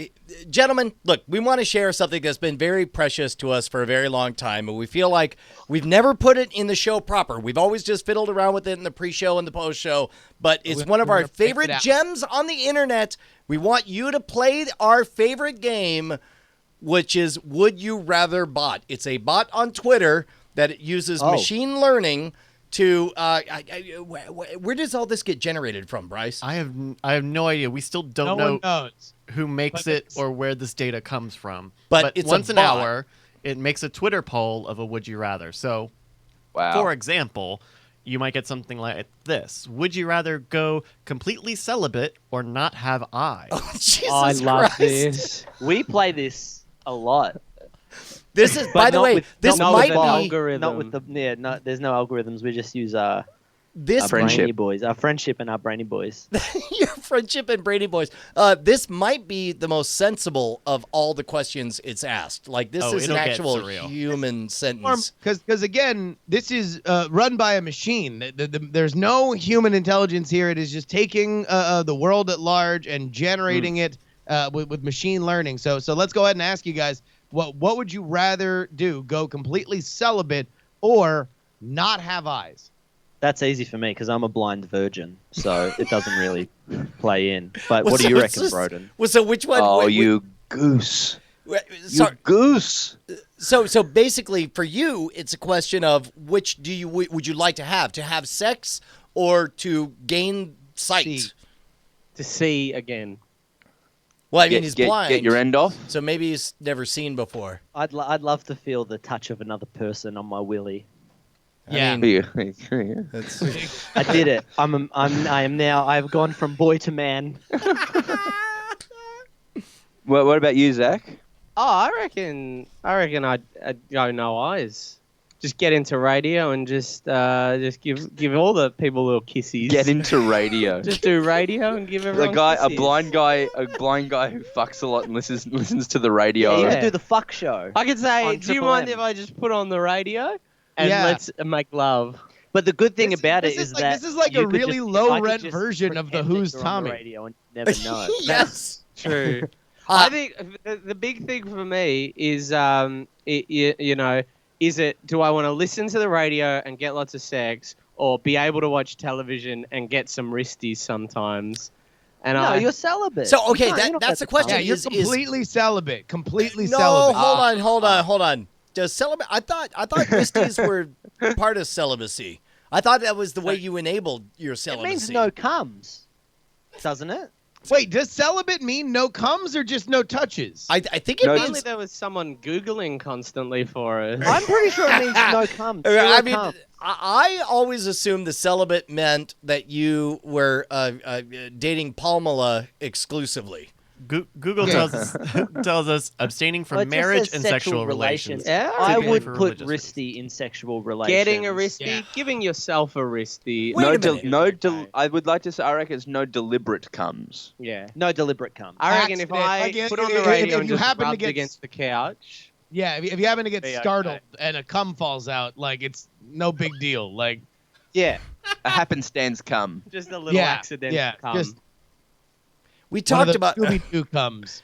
gentlemen, look, we want to share something that's been very precious to us for a very long time, and we feel like we've never put it in the show proper. We've always just fiddled around with it in the pre-show and the post-show, but it's one of we're our gonna break favorite it out. gems on the internet. We want you to play our favorite game, which is Would You Rather Bot. It's a bot on Twitter that uses machine learning to where does all this get generated from, Bryce? I have no idea. We still don't No know one knows. who makes But it it's- or where this data comes from. But it's a once an bot. hour, it makes a Twitter poll of a would you rather. So, Wow. for example, you might get something like this: Would you rather go completely celibate or not have eyes? Jesus I love Christ. this. We play this a lot. This is, But by the not way, with- this not might with an be algorithm. Not with the there's no algorithms. We just use our this Friendship. brainy boys, our friendship and our brainy boys. your friendship and Brady boys. This might be the most sensible of all the questions it's asked. Like this Oh, is an it'll get actual surreal. human sentence. Because again, this is run by a machine. There's no human intelligence here. It is just taking the world at large and generating it with machine learning. So let's go ahead and ask you guys What would you rather do? Go completely celibate or not have eyes? That's easy for me because I'm a blind virgin, so it doesn't really play in. But Well, what do so you it's reckon, just- Broden? Well, so which one? Oh, you goose. So, You goose. so basically, for you, it's a question of which would you like to have sex or to gain sight? See. To see again. Well, I mean, he's blind. Get your end off. So maybe he's never seen before. I'd love to feel the touch of another person on my willy. Yeah. That's, I did it. I am now. I've gone from boy to man. What about you, Zach? Oh, I reckon I'd go no eyes. Just get into radio and just give all the people little kissies. Get into radio. Just do radio and give everyone a kissies. blind guy who fucks a lot and listens to the radio. You Yeah. could do the fuck show. I could say, On do you Triple mind M. if I just put on the radio and Yeah. let's make love? But the good thing This- about this it is is like- that this is like you a could really just- low I could rent just version of the pretend that Who's you're on the Tommy. radio and never know. yes. True. Uh, I think the big thing for me is, is it, do I want to listen to the radio and get lots of sex, or be able to watch television and get some wristies sometimes? And No, you're celibate. So, okay, You don't that's the have to question. Yeah, come. you're is- completely celibate. Completely No, celibate. hold on. Does celibate? I thought wristies were part of celibacy. I thought that was the way you enabled your It celibacy. means no comes, doesn't it? Wait, does celibate mean no comes or just no touches? I think it No, Only means. there was someone Googling constantly for us. I'm pretty sure it means no comes. I Zero mean, comes. I always assumed the celibate meant that you were dating Palmela exclusively. Google tells us abstaining from Well, it just marriage says and sexual sexual relations. Yeah, I Typically would for put religious wristy in sexual relations. getting a wristy, Yeah. giving yourself a wristy. Wait a minute. I would like to say, I reckon it's no deliberate comes. Yeah. No deliberate comes. I reckon if Accident. I Like, put on if- the radio if and you just happen to rubbed get- against the couch. Yeah, if you happen to get Be okay. startled and a cum falls out, like it's no big deal. Like, Yeah. A happenstance come. Just a little yeah, accident. yeah, Come. just We one talked of the about. Scooby-Doo comes.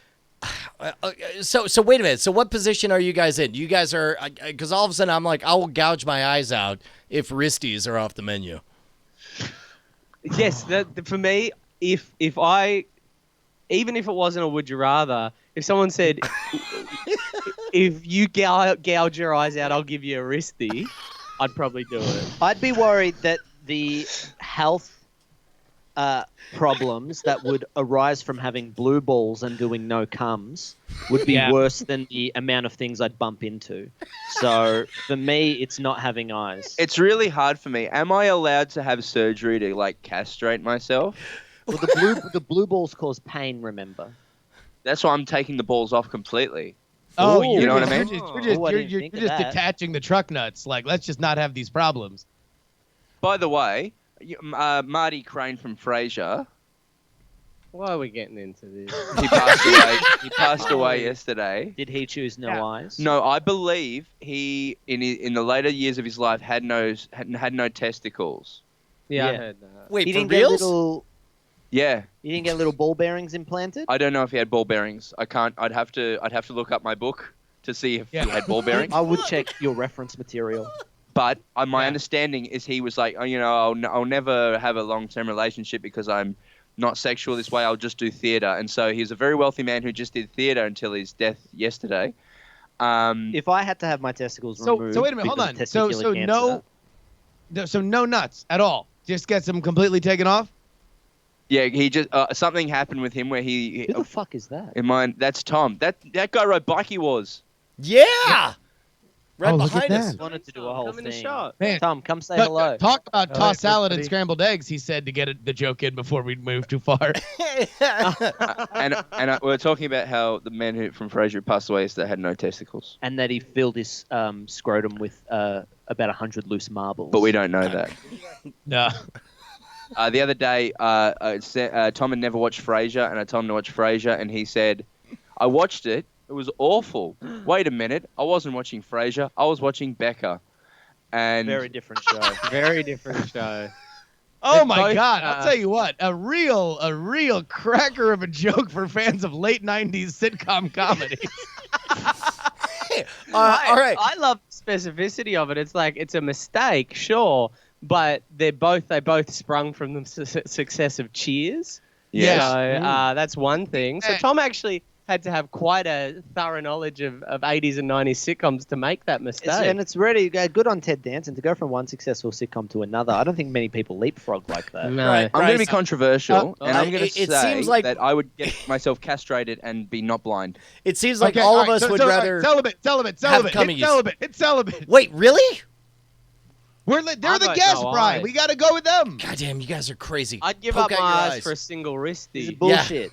So wait a minute. So what position are you guys in? You guys are because all of a sudden I'm like I will gouge my eyes out if wristies are off the menu. Yes, for me, if I, even if it wasn't a would you rather, if someone said, if you gouge your eyes out, I'll give you a wristy, I'd probably do it. I'd be worried that the health problems that would arise from having blue balls and doing no comes would be Yeah. worse than the amount of things I'd bump into. So for me, it's not having eyes. It's really hard for me. Am I allowed to have surgery to like castrate myself? Well, the blue balls cause pain. Remember. That's why I'm taking the balls off completely. Oh, you know what I mean? I didn't You're think of just that. detaching the truck nuts. Like, let's just not have these problems. By the way, Marty Crane from Frasier, Why are we getting into this? he passed away. He passed away yesterday. Did he choose no Yeah. eyes? No, I believe he in the later years of his life had no testicles. Yeah, I Yeah. heard that. Wait, He for didn't get reals? little. Yeah, You didn't get little ball bearings implanted. I don't know if he had ball bearings. I can't. I'd have to look up my book to see if Yeah. he had ball bearings. I would check your reference material. But my Yeah. understanding is he was like, oh, I'll never have a long-term relationship because I'm not sexual this way. I'll just do theatre. And so he's a very wealthy man who just did theatre until his death yesterday. If I had to have my testicles So removed, wait a minute, hold because on. of So testicular cancer, no nuts at all. Just gets them completely taken off. Yeah, he just something happened with him where he who the fuck is that? in mine. That's Tom. That guy wrote Bikey Wars. Yeah. Right Oh, look at behind us. that. Wanted to do a whole Come in the thing. shot. Man, Tom, come say hello. talk about Hello, tossed salad and everybody. scrambled eggs. He said to get the joke in before we move too far. And we were talking about how the man who from Frasier passed away yesterday had no testicles. And that he filled his scrotum with about 100 loose marbles. But we don't know that. No. The other day, Tom had never watched Frasier, and I told him to watch Frasier, and he said, I watched it. It was awful. Wait a minute. I wasn't watching Frasier. I was watching Becca. And Very different show. Very different show. Oh They my both, God! I'll tell you what, a real cracker of a joke for fans of late '90s sitcom comedy. All right. I love the specificity of it. It's like it's a mistake, sure, but they both sprung from the success of Cheers. Yes. So that's one thing. So Tom actually had to have quite a thorough knowledge of 80s and 90s sitcoms to make that mistake. And it's really good on Ted Danson to go from one successful sitcom to another. I don't think many people leapfrog like that. No. Right. I'm going to be controversial, and I'm going to it say seems like- that I would get myself castrated and be not blind. It seems like all of us would rather. celibate. cummies. It's celibate. Wait, really? They're I the vote guests, no, Brian. I- We got to go with them. God damn, you guys are crazy. I'd give Poke up out my your eyes for a single wristy. This is bullshit.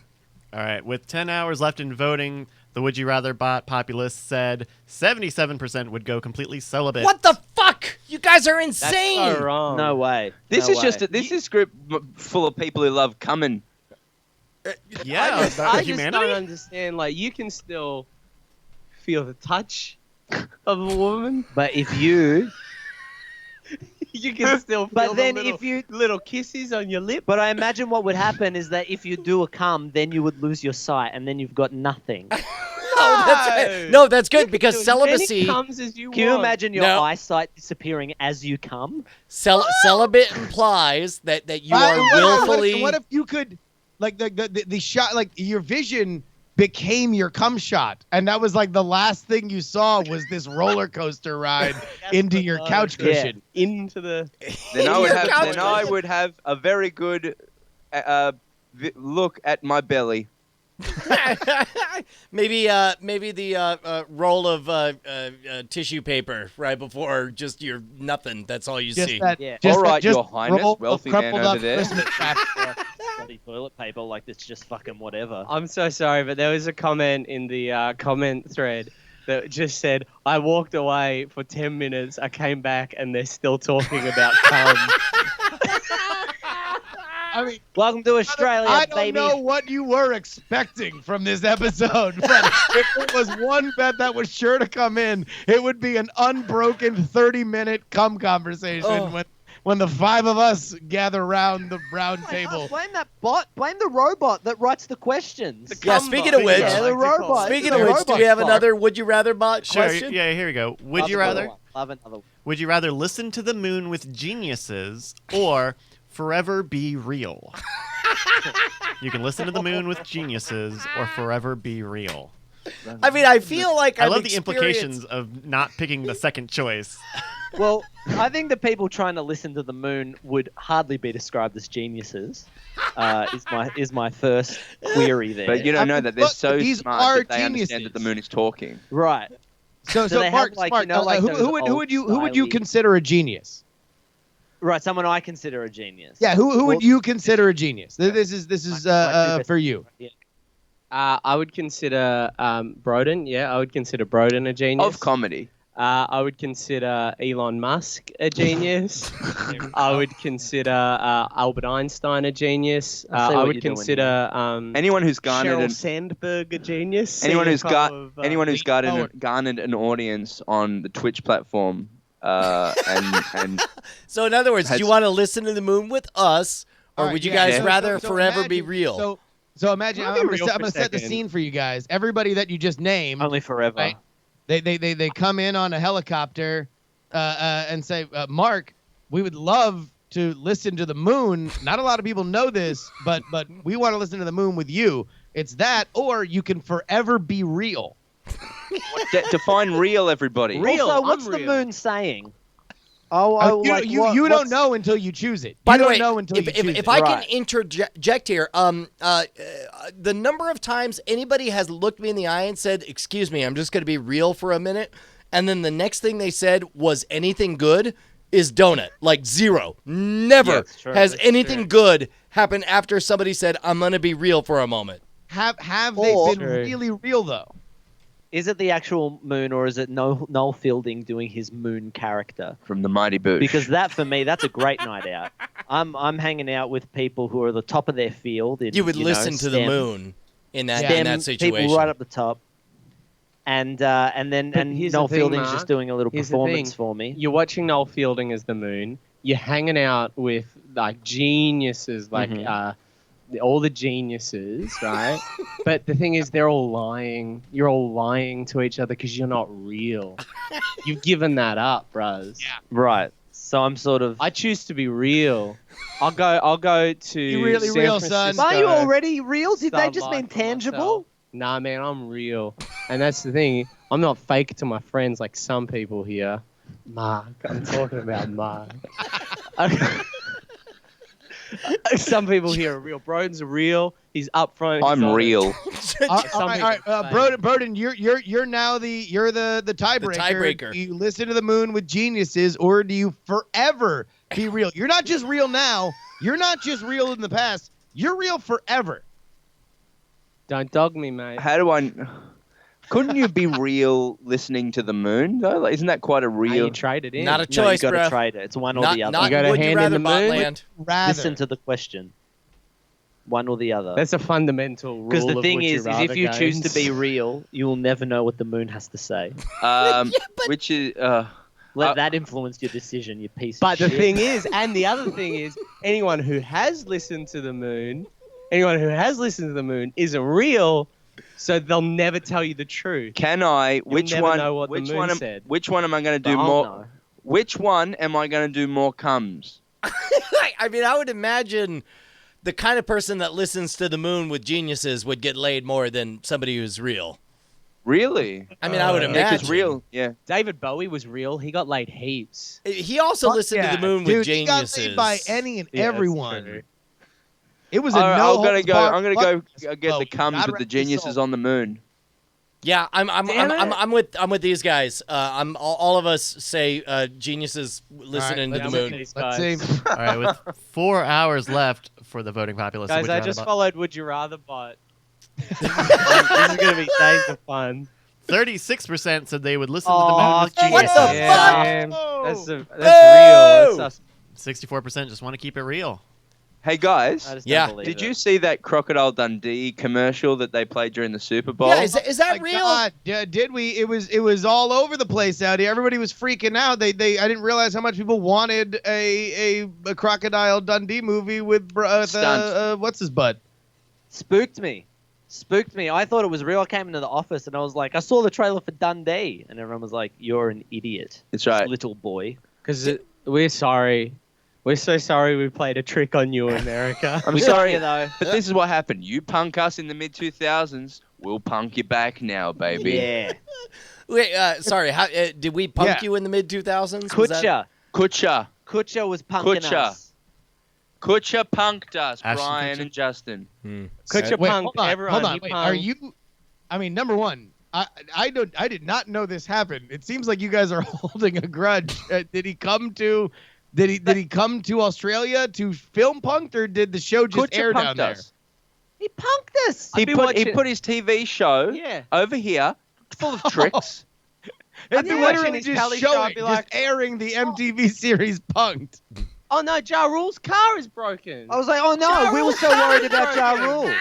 All right, with 10 hours left in voting, the Would You Rather bot populace said 77% would go completely celibate. What the fuck? You guys are That's insane. so wrong. No way. This No is way. just this is a group full of people who love coming. Yeah, I the just humanity? don't understand. Like, you can still feel the touch of a woman. But if you, You can still feel But then the little, if you- little kisses on your lip. but I imagine what would happen is that if you do a cum, then you would lose your sight, and then you've got nothing. No, that's good because Do as celibacy. many comes as you Can you want. imagine your No. eyesight disappearing as you cum? Celibate implies that you are What willfully. if you could, like the shot, like your vision became your cum shot, and that was like the last thing you saw was this roller coaster ride into your couch cushion. Into the. Then I would Your have. couch Then I cushion. would have a very good look at my belly. maybe the roll of tissue paper right before just your nothing. That's all you see. Yeah. All right, just Your Highness, roll of wealthy man crumpled over up there. Christmas wrap. Bloody toilet paper, like it's just fucking whatever. I'm so sorry, but there was a comment in the comment thread that just said, "I walked away for 10 minutes. I came back, and they're still talking about cum." I mean, Welcome to Australia, I don't baby. know what you were expecting from this episode, but if it was one bet that was sure to come in, it would be an unbroken 30-minute cum conversation when the five of us gather around the round table. Blame that bot. Blame the robot that writes the questions. Yeah, speaking of which, Yeah, the robot. speaking The of which, do we robot have bot. another Would You Rather bot Sure, question? yeah, here we go. Would Love you another rather? one. Love another one. Would you rather listen to the moon with geniuses or forever be real? You can listen to the moon with geniuses or forever be real. I mean, I feel like I I've love the experienced- implications of not picking the second choice. Well, I think the people trying to listen to the moon would hardly be described as geniuses. Is my first query there. But you don't know that they're Look, so these smart are that they understand that the geniuses. moon is talking. Right. So they have, Mark, like, Mark, you know, like who those would you old-style-y- consider a genius? Right. Someone I consider a genius. Yeah, who would Well- you consider a genius? This is Like for you. I would consider Broden. Yeah, I would consider Broden a genius. Of comedy. I would consider Elon Musk a genius. I would consider Albert Einstein a genius. I see I what would you're doing consider Anyone who's garnered Sheryl an, Sandberg a genius. anyone who's got of, anyone who's garnered an audience on the Twitch platform, and So in other words, do you Has- want to listen to the moon with us, or All right, would you yeah, guys so- rather so forever be imagine- real? So imagine I'll I'm be real going for to a set the second. scene for you guys. Everybody that you just named, Only forever. Right. They come in on a helicopter and say, Mark, we would love to listen to the moon. Not a lot of people know this, but we want to listen to the moon with you. It's that, or you can forever be real. define real, everybody. Real, Also, what's I'm the real. moon saying? Oh, You don't know until you choose it. By you the don't way, know until you choose if it. I can Right. interject here, the number of times anybody has looked me in the eye and said, "Excuse me, I'm just going to be real for a minute," and then the next thing they said was anything good is donut. Like zero. Never Yeah, that's true, has that's anything true. good happen after somebody said, "I'm going to be real for a moment." Have they Or- been really real though? Is it the actual moon, or is it Noel Fielding doing his moon character? From the Mighty Boosh. Because that, for me, that's a great night out. I'm hanging out with people who are the top of their field. In, You would know, listen to the STEM. moon in that Yeah. in that STEM situation. People right up the top. And But here's the Noel thing, Fielding's Mark. just doing a little Here's the performance thing. for me. You're watching Noel Fielding as the moon. You're hanging out with like geniuses, like all the geniuses, right? But the thing is, they're all lying. You're all lying to each other because you're not real. You've given that up, bros. Yeah. Right. So I'm sort of. I choose to be real. I'll go to. You really San real, son? Francisco. Are you already real? Did they Start just life mean for tangible? myself. Nah, man, I'm real. And that's the thing. I'm not fake to my friends like some people here. Mark, I'm talking about Mark. Some people here are real. Broden's real. He's upfront. I'm real. All right. Broden, you're now the tiebreaker. The tiebreaker. Do you listen to the moon with geniuses, or do you forever be real? You're not just real now. You're not just real in the past. You're real forever. Don't dog me, mate. How do I? Couldn't you be real listening to the moon though? Like, isn't that quite a How real? you trade it in? Not a No, choice, you got bro. to trade it. It's one or Not, the other. not You got a would you hand in rather the moon? Botland. Rather. Listen to the question. One or the other. That's a fundamental rule. Because the of thing would is rather if you choose to games. be real, you will never know what the moon has to say. Which is Let that influence your decision, you piece But of the shit. thing is, and the other thing is, anyone who has listened to the moon isn't real, so they'll never tell you the truth. can I? Which never one? know what the Which moon one? said. Which one am I going to But do I'll more? know. Which one am I going to do more comes? I mean, I would imagine the kind of person that listens to the moon with geniuses would get laid more than somebody who's real. Really? I mean, I would Yeah, imagine. 'cause real. Yeah. David Bowie was real. He got laid heaps. He also listened to the moon with Dude, geniuses. he got laid by any and Yeah, that's everyone. true. It was a All right, no. I'm gonna holds go. barred I'm gonna fuck. go get Oh, the comes God with the rest his geniuses soul. on the moon. Yeah, I'm Damn it. with these guys. I'm all of us say geniuses listening to the let's moon. These Let's guys. see. All right, with 4 hours left for the voting populace. Guys, would you I rather just bot? followed Would You Rather Bot. This is going to be days of fun. 36% said they would listen to the moon Oh, with what geniuses. the fuck? Man, that's Boo! real. That's us. 64% just want to keep it real. Hey guys, I just Yeah. don't believe did it. you see that Crocodile Dundee commercial that they played during the Super Bowl? Yeah, is that My real? God, did we? It was all over the place out here. Everybody was freaking out. I didn't realize how much people wanted a Crocodile Dundee movie with Stunt. what's his butt? Spooked me. I thought it was real. I came into the office and I was like, I saw the trailer for Dundee. And everyone was like, you're an idiot. That's right. Little boy. Because we're sorry. We're so sorry we played a trick on you, America. I'm We sorry, got you, though. but this is what happened. You punk us in the mid 2000s. We'll punk you back now, baby. Yeah. Wait, sorry. How did we punk Yeah. you in the mid 2000s? Kutcher. Kutcher Was punking Kutcher. us. Kutcher punked us, Ashton Brian Kutcher? and Justin. Kutcher Wait, punked hold on, everyone. hold on. He Wait, punked. are you? I mean, number one, I did not know this happened. It seems like you guys are holding a grudge. Did he come to Australia to film Punked, or did the show just Kutcher air punked down there? us. He punked us. He I've been put watching- his TV show Yeah. over here, full of tricks. It's been literally watching his just Pally show, showing, I'd be like, just airing the MTV series Punked. Oh no, Ja Rule's car is broken. I was like, oh no, we were so worried about Ja Rule.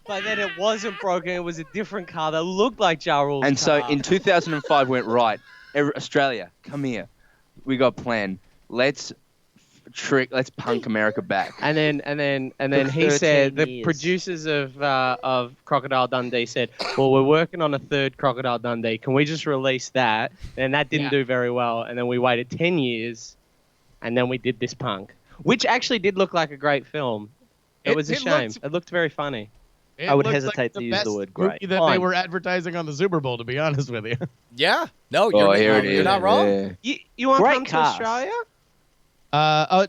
But then it wasn't broken. It was a different car that looked like Ja Rule's And so car. in 2005 went right. Australia, come here. We got a plan. Let's punk America back. And then For he said 13 the years. producers of Crocodile Dundee said, "Well, we're working on a third Crocodile Dundee. Can we just release that?" And that didn't do very well. And then we waited 10 years, and then we did this punk, which actually did look like a great film. It was a shame. It looked very funny. It I would looks hesitate like to the use the best word movie great. that they Fine. were advertising on the Super Bowl, to be honest with you. Yeah. No, Oh, here you're, it is. you're not wrong. Yeah. You want to Great come to cast. Australia?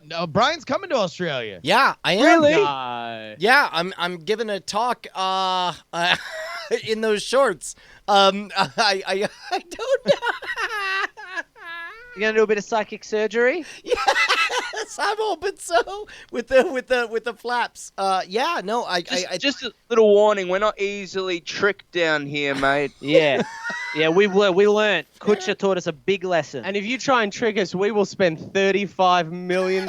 No, Brian's coming to Australia. Yeah, I am. Really? No. Yeah, I'm giving a talk in those shorts. I don't know. You gonna do a bit of psychic surgery? Yes, I'm hoping so. With the flaps. Yeah, no, Just a little warning. We're not easily tricked down here, mate. Yeah. Yeah, we learned. Kutcher taught us a big lesson. And if you try and trick us, we will spend $35 million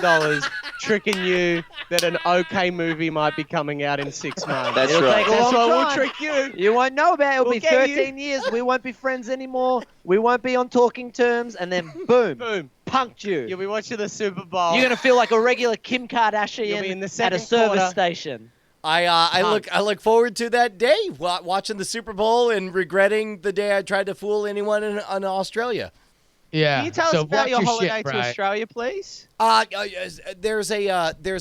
tricking you that an okay movie might be coming out in 6 months. That's It'll right. take a That's long why we'll time. trick you. You won't know about it. It'll We'll be get you. 13 years. We won't be friends anymore. We won't be on talking terms. And then boom, Boom. punked you. You'll be watching the Super Bowl. You're going to feel like a regular Kim You'll be in Kardashian the at second a service quarter. station. I look forward to that day, watching the Super Bowl and regretting the day I tried to fool anyone in Australia. Yeah. Can you tell us so about watch your shit, holiday to Bri. Australia, please? There's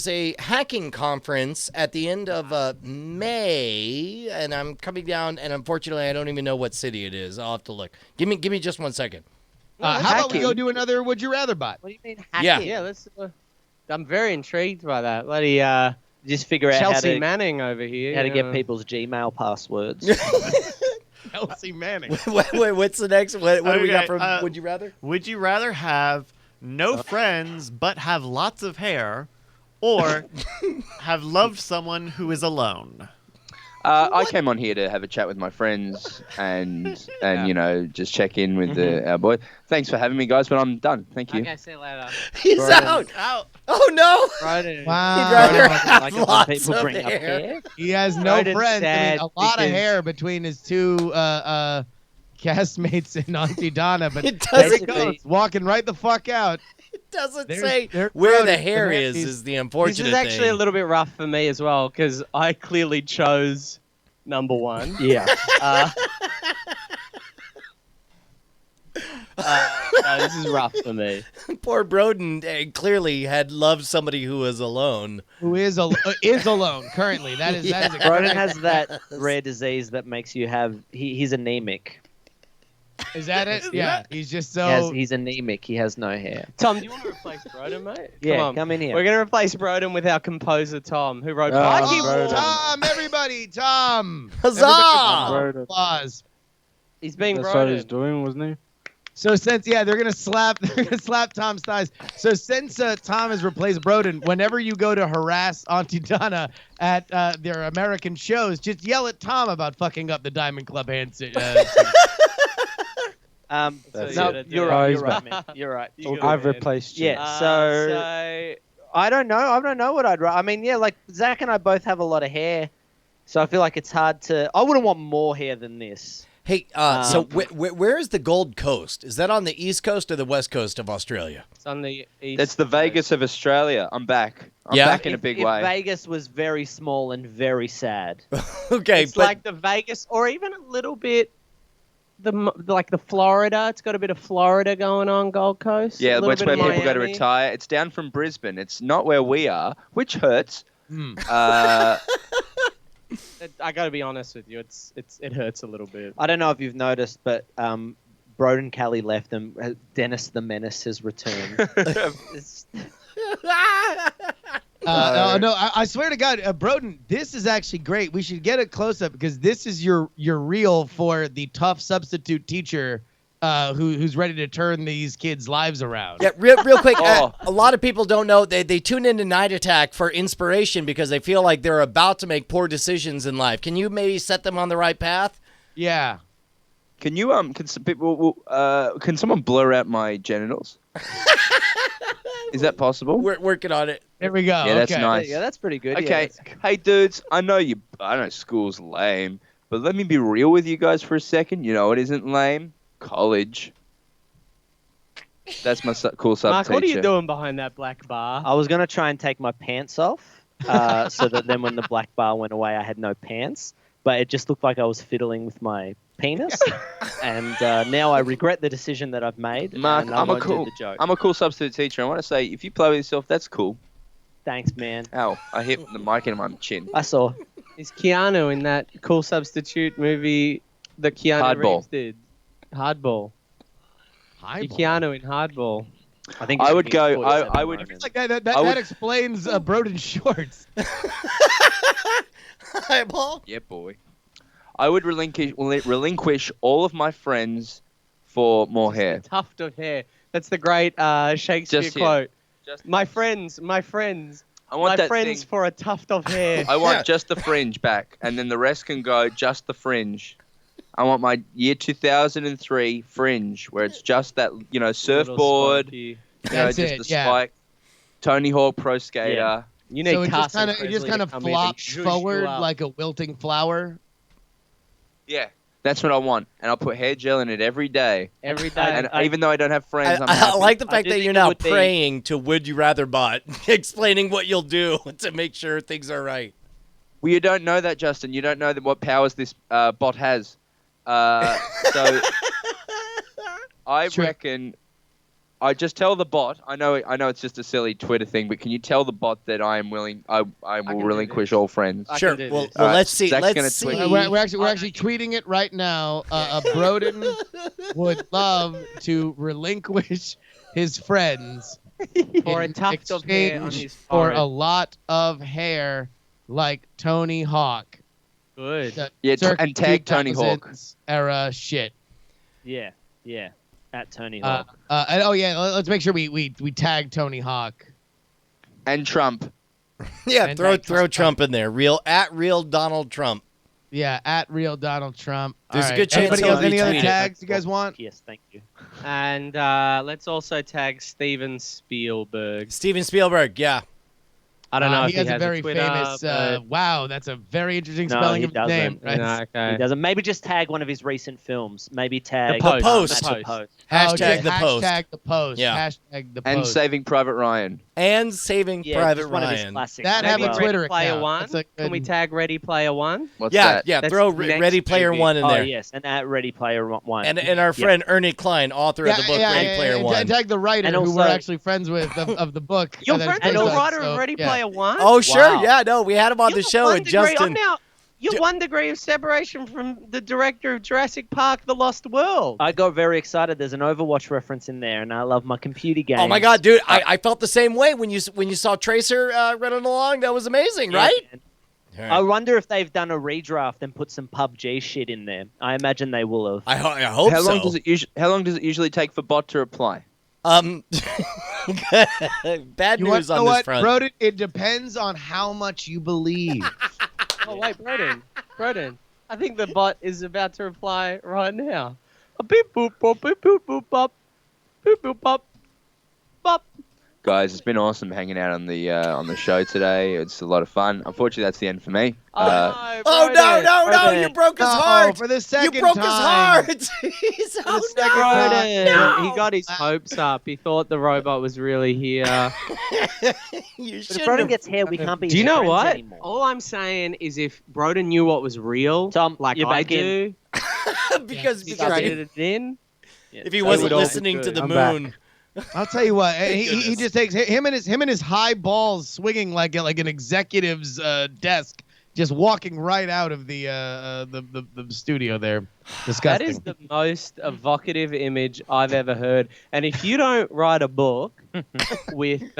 a hacking conference at the end of May, and I'm coming down. And unfortunately, I don't even know what city it is. I'll have to look. Give me just 1 second. How about we Hacking. go do another Would You Rather bot? What do you mean Yeah. hacking? Yeah, let's. I'm very intrigued by that. Bloody Just figure out Chelsea Manning over here. how to you get know. people's Gmail passwords. Chelsea Manning. Wait, what's the next? What do we got Okay, from Would You Rather? Would you rather have no friends but have lots of hair, or have loved someone who is alone? I came on here to have a chat with my friends and you know, just check in with our boy. Thanks for having me, guys, but I'm done. Thank you. Okay, see you later. He's out. Oh no! Broden. Wow. He'd rather Like have it when lots people of bring up hair. hair. He has no Broden's friends. I mean, sad a lot of because- hair between his two castmates and Auntie Donna, but It there he doesn't. goes, walking right the fuck out. It doesn't There's- say they're where the crowded. hair The is. hair Is the unfortunate This is actually thing. a little bit rough for me as well because I clearly chose number one. Yeah. No, this is rough for me. Poor Broden clearly had loved somebody who was alone. Who is alone currently? That is a Broden has that rare disease that makes you have. He's anemic. Is that it? Yeah. He's just so. He's anemic. He has no hair. Tom, do you want to replace Broden, mate? Yeah, on. come in here. We're going to replace Broden with our composer, Tom, who wrote Oh, Party Broden. War. Tom, everybody, Tom. Huzzah! Everybody, applause. He's being That's what he's Broden. doing, wasn't he? So since they're gonna slap Tom's thighs. So since Tom has replaced Broden, whenever you go to harass Auntie Donna at their American shows, just yell at Tom about fucking up the Diamond Club hand. That's No, it. you're Oh, right. he's You're right, back. man. You're right. You go, I've man. replaced you. Yeah. So I don't know. I don't know what I'd rather. I mean, yeah, like Zach and I both have a lot of hair, so I feel like it's hard to. I wouldn't want more hair than this. Hey, so where is the Gold Coast? Is that on the East Coast or the West Coast of Australia? It's on the east. That's the Vegas of Australia. I'm back. I'm Yeah? back in a big if way. Vegas was very small and very sad. Okay, It's but like the Vegas, or even a little bit, like the Florida. It's got a bit of Florida going on, Gold Coast. Yeah, a little that's bit where of people go to Miami. retire. It's down from Brisbane. It's not where we are, which hurts. I got to be honest with you. It hurts a little bit. I don't know if you've noticed, but Broden Kelly left and Dennis the Menace has returned. It's- No, I swear to God, Broden, this is actually great. We should get a close up because this is your reel for the tough substitute teacher who's ready to turn these kids' lives around. yeah, real quick, Oh. a lot of people don't know they tune into Night Attack for inspiration because they feel like they're about to make poor decisions in life. Can you maybe set them on the right path? Yeah. Can you can some people can someone blur out my genitals? Is that possible? We're working on it. There we go. Yeah, that's okay. nice. yeah, that's pretty good. Yeah, Okay, that's- hey dudes, I know school's lame, but let me be real with you guys for a second. You know what isn't lame? College. That's my cool sub Mark, teacher. what are you doing behind that black bar? I was gonna try and take my pants off, so that then when the black bar went away, I had no pants. But it just looked like I was fiddling with my penis, and now I regret the decision that I've made. Mark, and I I'm a won't do cool, the joke. I'm a cool substitute teacher. I want to say, if you play with yourself, that's cool. Thanks, man. Ow! I hit the mic in my chin. I saw. Is Keanu in that cool substitute movie that Keanu Hardball. Reeves did? Hardball. Highball. Keanu in Hardball. I think I it would should be go- 47 I would- Ronin. Like that I would- explains Broden's shorts. Highball. Yeah, boy. I would relinquish all of my friends for more hair. Tuft of hair. That's the great Shakespeare Just here. quote. Just- My friends, I my want friends for a tuft of hair. I want Yeah. just the fringe back, and then the rest can go just the fringe. I want my year 2003 fringe, where it's just that, Little surfboard, spunky. That's just it, the yeah. spike, Tony Hawk Pro Skater. Yeah. You need So it just Carson kind of Presley to come in and flops zhuzh you forward up. like a wilting flower. Yeah, that's what I want, and I'll put hair gel in it every day. every day. And even though I don't have friends, I'm I happy. like the I fact do that think you're it now would be- praying to Would You Rather Bot, explaining what you'll do to make sure things are right. Well, you don't know that, Justin. You don't know what powers this bot has. So I True. reckon I just tell the bot. I know it's just a silly Twitter thing, but can you tell the bot that I am willing? I will do relinquish this. all friends. I Sure. can do Well, this. well All right, let's see. Zach's Let's gonna see. tweet. We're actually tweeting it right now. Broden would love to relinquish his friends For a in tuft of hair on exchange his for forehead. a lot of hair, like Tony Hawk. Good. Yeah, Circa and tag Tony Hawk. 2000s era shit. Yeah. At Tony Hawk. Let's make sure we tag Tony Hawk. And Trump. Yeah, And throw Trump. Trump in there. Real Donald Trump. Yeah, at real Donald Trump. There's All a good chance Anybody he'll else? Any other retweet it. tags you guys want? Yes, thank you. And let's also tag Steven Spielberg. Steven Spielberg. Yeah. I don't know if he has a very Twitter, famous. but- wow, that's a very interesting No, spelling he of his name. doesn't. Right? No, okay. He doesn't. Maybe just tag one of his recent films. Maybe tag The Post. At The Post. Hashtag the post. Hashtag the post. Yeah. Hashtag the And post. Saving Private Ryan. And Saving Yeah, Private just one of his Ryan. classics. That as have a well. Twitter Ready Player account. One. That's a Can we good- tag Ready Player One? What's Yeah, that? yeah. That's Throw next Ready Player movie. One in Oh there. yes, and at Ready Player One. And our friend Ernie Klein, author of the book Ready Player and One. tag the writer And who we're also- actually friends with of the book. Your that friend it's is the based on, writer so, of Ready yeah. Player One? Oh, sure. Wow. Yeah, no, we had him on the You're show, one and degree- Justin. You're Ju- 1 degree of separation from the director of Jurassic Park: The Lost World. I got very excited. There's an Overwatch reference in there, and I love my computer games. Oh my God, dude! I felt the same way when you saw Tracer running along. That was amazing, Yeah, right? man. I wonder if they've done a redraft and put some PUBG shit in there. I imagine they will have. I hope How so. long does it usually take for bot to reply? Bad You want news to on know this what, front. Broden? It depends on how much you believe. Oh wait, Broden. I think the bot is about to reply right now. A beep boop boop beep boop boop bop, boop boop bop, bop. Guys, it's been awesome hanging out on the show today. It's a lot of fun. Unfortunately, that's the end for me. Oh no! You broke his heart. For the second You broke time. his heart. He's For the second time. Broden. No. He got his hopes up. He thought the robot was really here. You But should if Broden gets hair, we can't be. Do you know friends what? Anymore. All I'm saying is if Broden knew what was real, Tom, like you're I back in. do, because he because traded it in. if he so wasn't would all- listening to the I'm back. moon. I'll tell you what. he goodness. just takes him and his high balls swinging like an executive's desk, just walking right out of the studio there. That Disgusting. is the most evocative image I've ever heard. And if you don't write a book with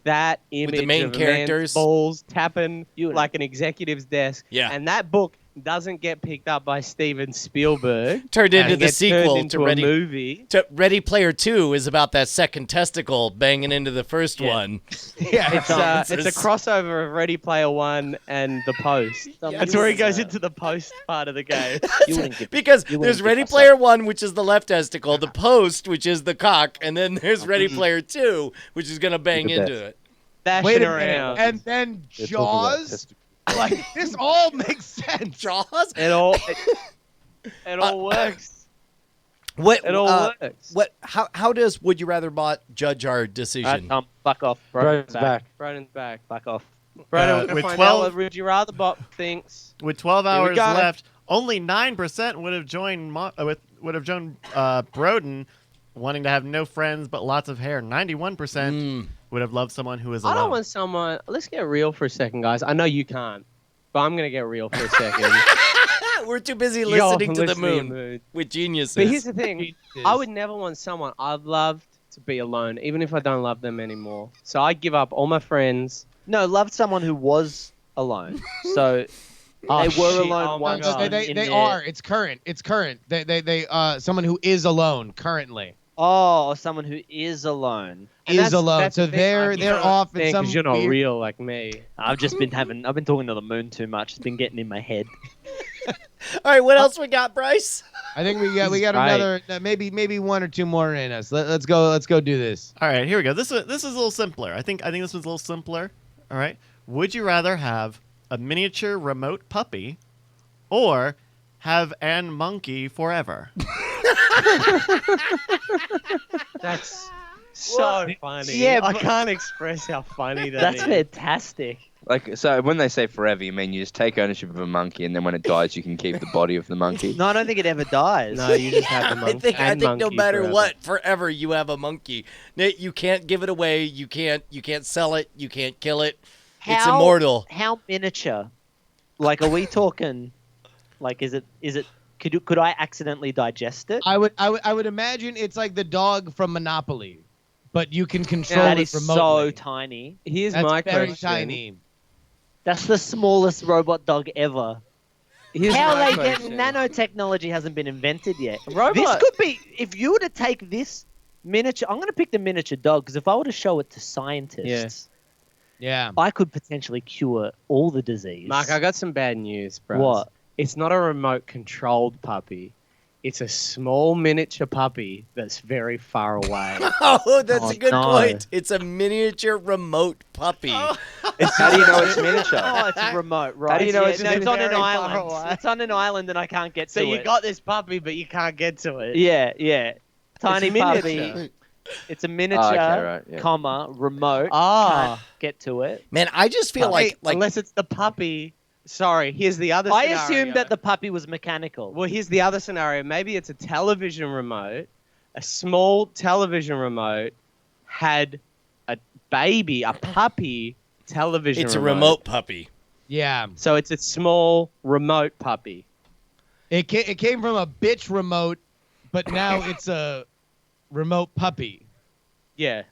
that image main of a man's characters. balls tapping You and- like an executive's desk, Yeah. and that book doesn't get picked up by Steven Spielberg, Turned into and the gets sequel turned to into a Ready movie. Ready Player 2 is about that second testicle banging into the first one. yeah. It's a crossover of Ready Player One and The Post. That's where he goes into the Post part of the game. You wouldn't give- Because you wouldn't there's give Ready us Player 1, which is the left testicle, the post, which is the cock, and then there's Ready Player 2, which is going to bang into it. Dashing Wait a around. minute. And then Jaws. Like this all makes sense. Jaws? It all works. What? It all works. What? How does Would You Rather Bot judge our decision? Tom, fuck off. Broden's Broden's back. Broden's back. Fuck off. Broden, we're with going to find 12 out what Would You Rather Bot thinks. With 12 we hours go. left, only 9% would have joined Broden, wanting to have no friends but lots of hair. 91% would have loved someone who is I alone. don't want someone... Let's get real for a second, guys. I know you can't, but I'm going to get real for a second. We're too busy Yo, listening to the listening moon with geniuses. But here's the thing. I would never want someone I've loved to be alone, even if I don't love them anymore. So I give up all my friends. No, loved someone who was alone. So Oh, they were shit. alone Oh my once. God. They are. It's current. It's current. They someone who is alone currently Oh, someone who is alone. And is alone. that's So the thing, they're like, off in because some you're not weird- real like me. I've been talking to the moon too much. It's been getting in my head. All right, what else we got, Bryce? I think we got Right. another maybe one or two more in us. Let's go do this. All right, here we go. This is a little simpler. I think this one's a little simpler. All right. Would you rather have a miniature remote puppy or have an monkey forever? That's so funny. yeah, I but- can't express how funny That's is. fantastic. Like, so when they say forever, you mean you just take ownership of a monkey, and then when it dies, you can keep the body of the monkey? No, I don't think it ever dies. No, you just have the monkey. I think no monkey matter forever. what, forever you have a monkey. Nate, you can't give it away. You can't sell it. You can't kill it. It's immortal. How miniature? Like, are we talking? Like, is it? Could I accidentally digest it? I would imagine it's like the dog from Monopoly, but you can control That it is remotely. so tiny. Here's That's my very question. tiny. That's the smallest robot dog ever. Here's How my they get question. nanotechnology hasn't been invented yet. Robot. This could be if you were to take this miniature. I'm going to pick the miniature dog because if I were to show it to scientists, Yeah. I could potentially cure all the disease. Mark, I got some bad news, bro. What? It's not a remote-controlled puppy. It's a small miniature puppy that's very far away. Oh, that's a good no. point. It's a miniature remote puppy. How do you know it's miniature? Oh, it's a remote, right? How do you know Yeah, it's no, it's on an very far island. away? It's on an island and I can't get So to you it. got this puppy, but you can't get to it. Yeah. Tiny miniature. puppy. It's a miniature, okay, right, yeah. comma, remote. Ah. Can't get to it. Man, I just feel like unless it's the puppy. Sorry, here's the other I scenario. assumed that the puppy was mechanical. Well, here's the other scenario. Maybe it's a television remote. A small television remote had a baby, a puppy television it's a remote puppy. Yeah. So it's a small remote puppy. It came from a bitch remote, but now it's a remote puppy. Yeah.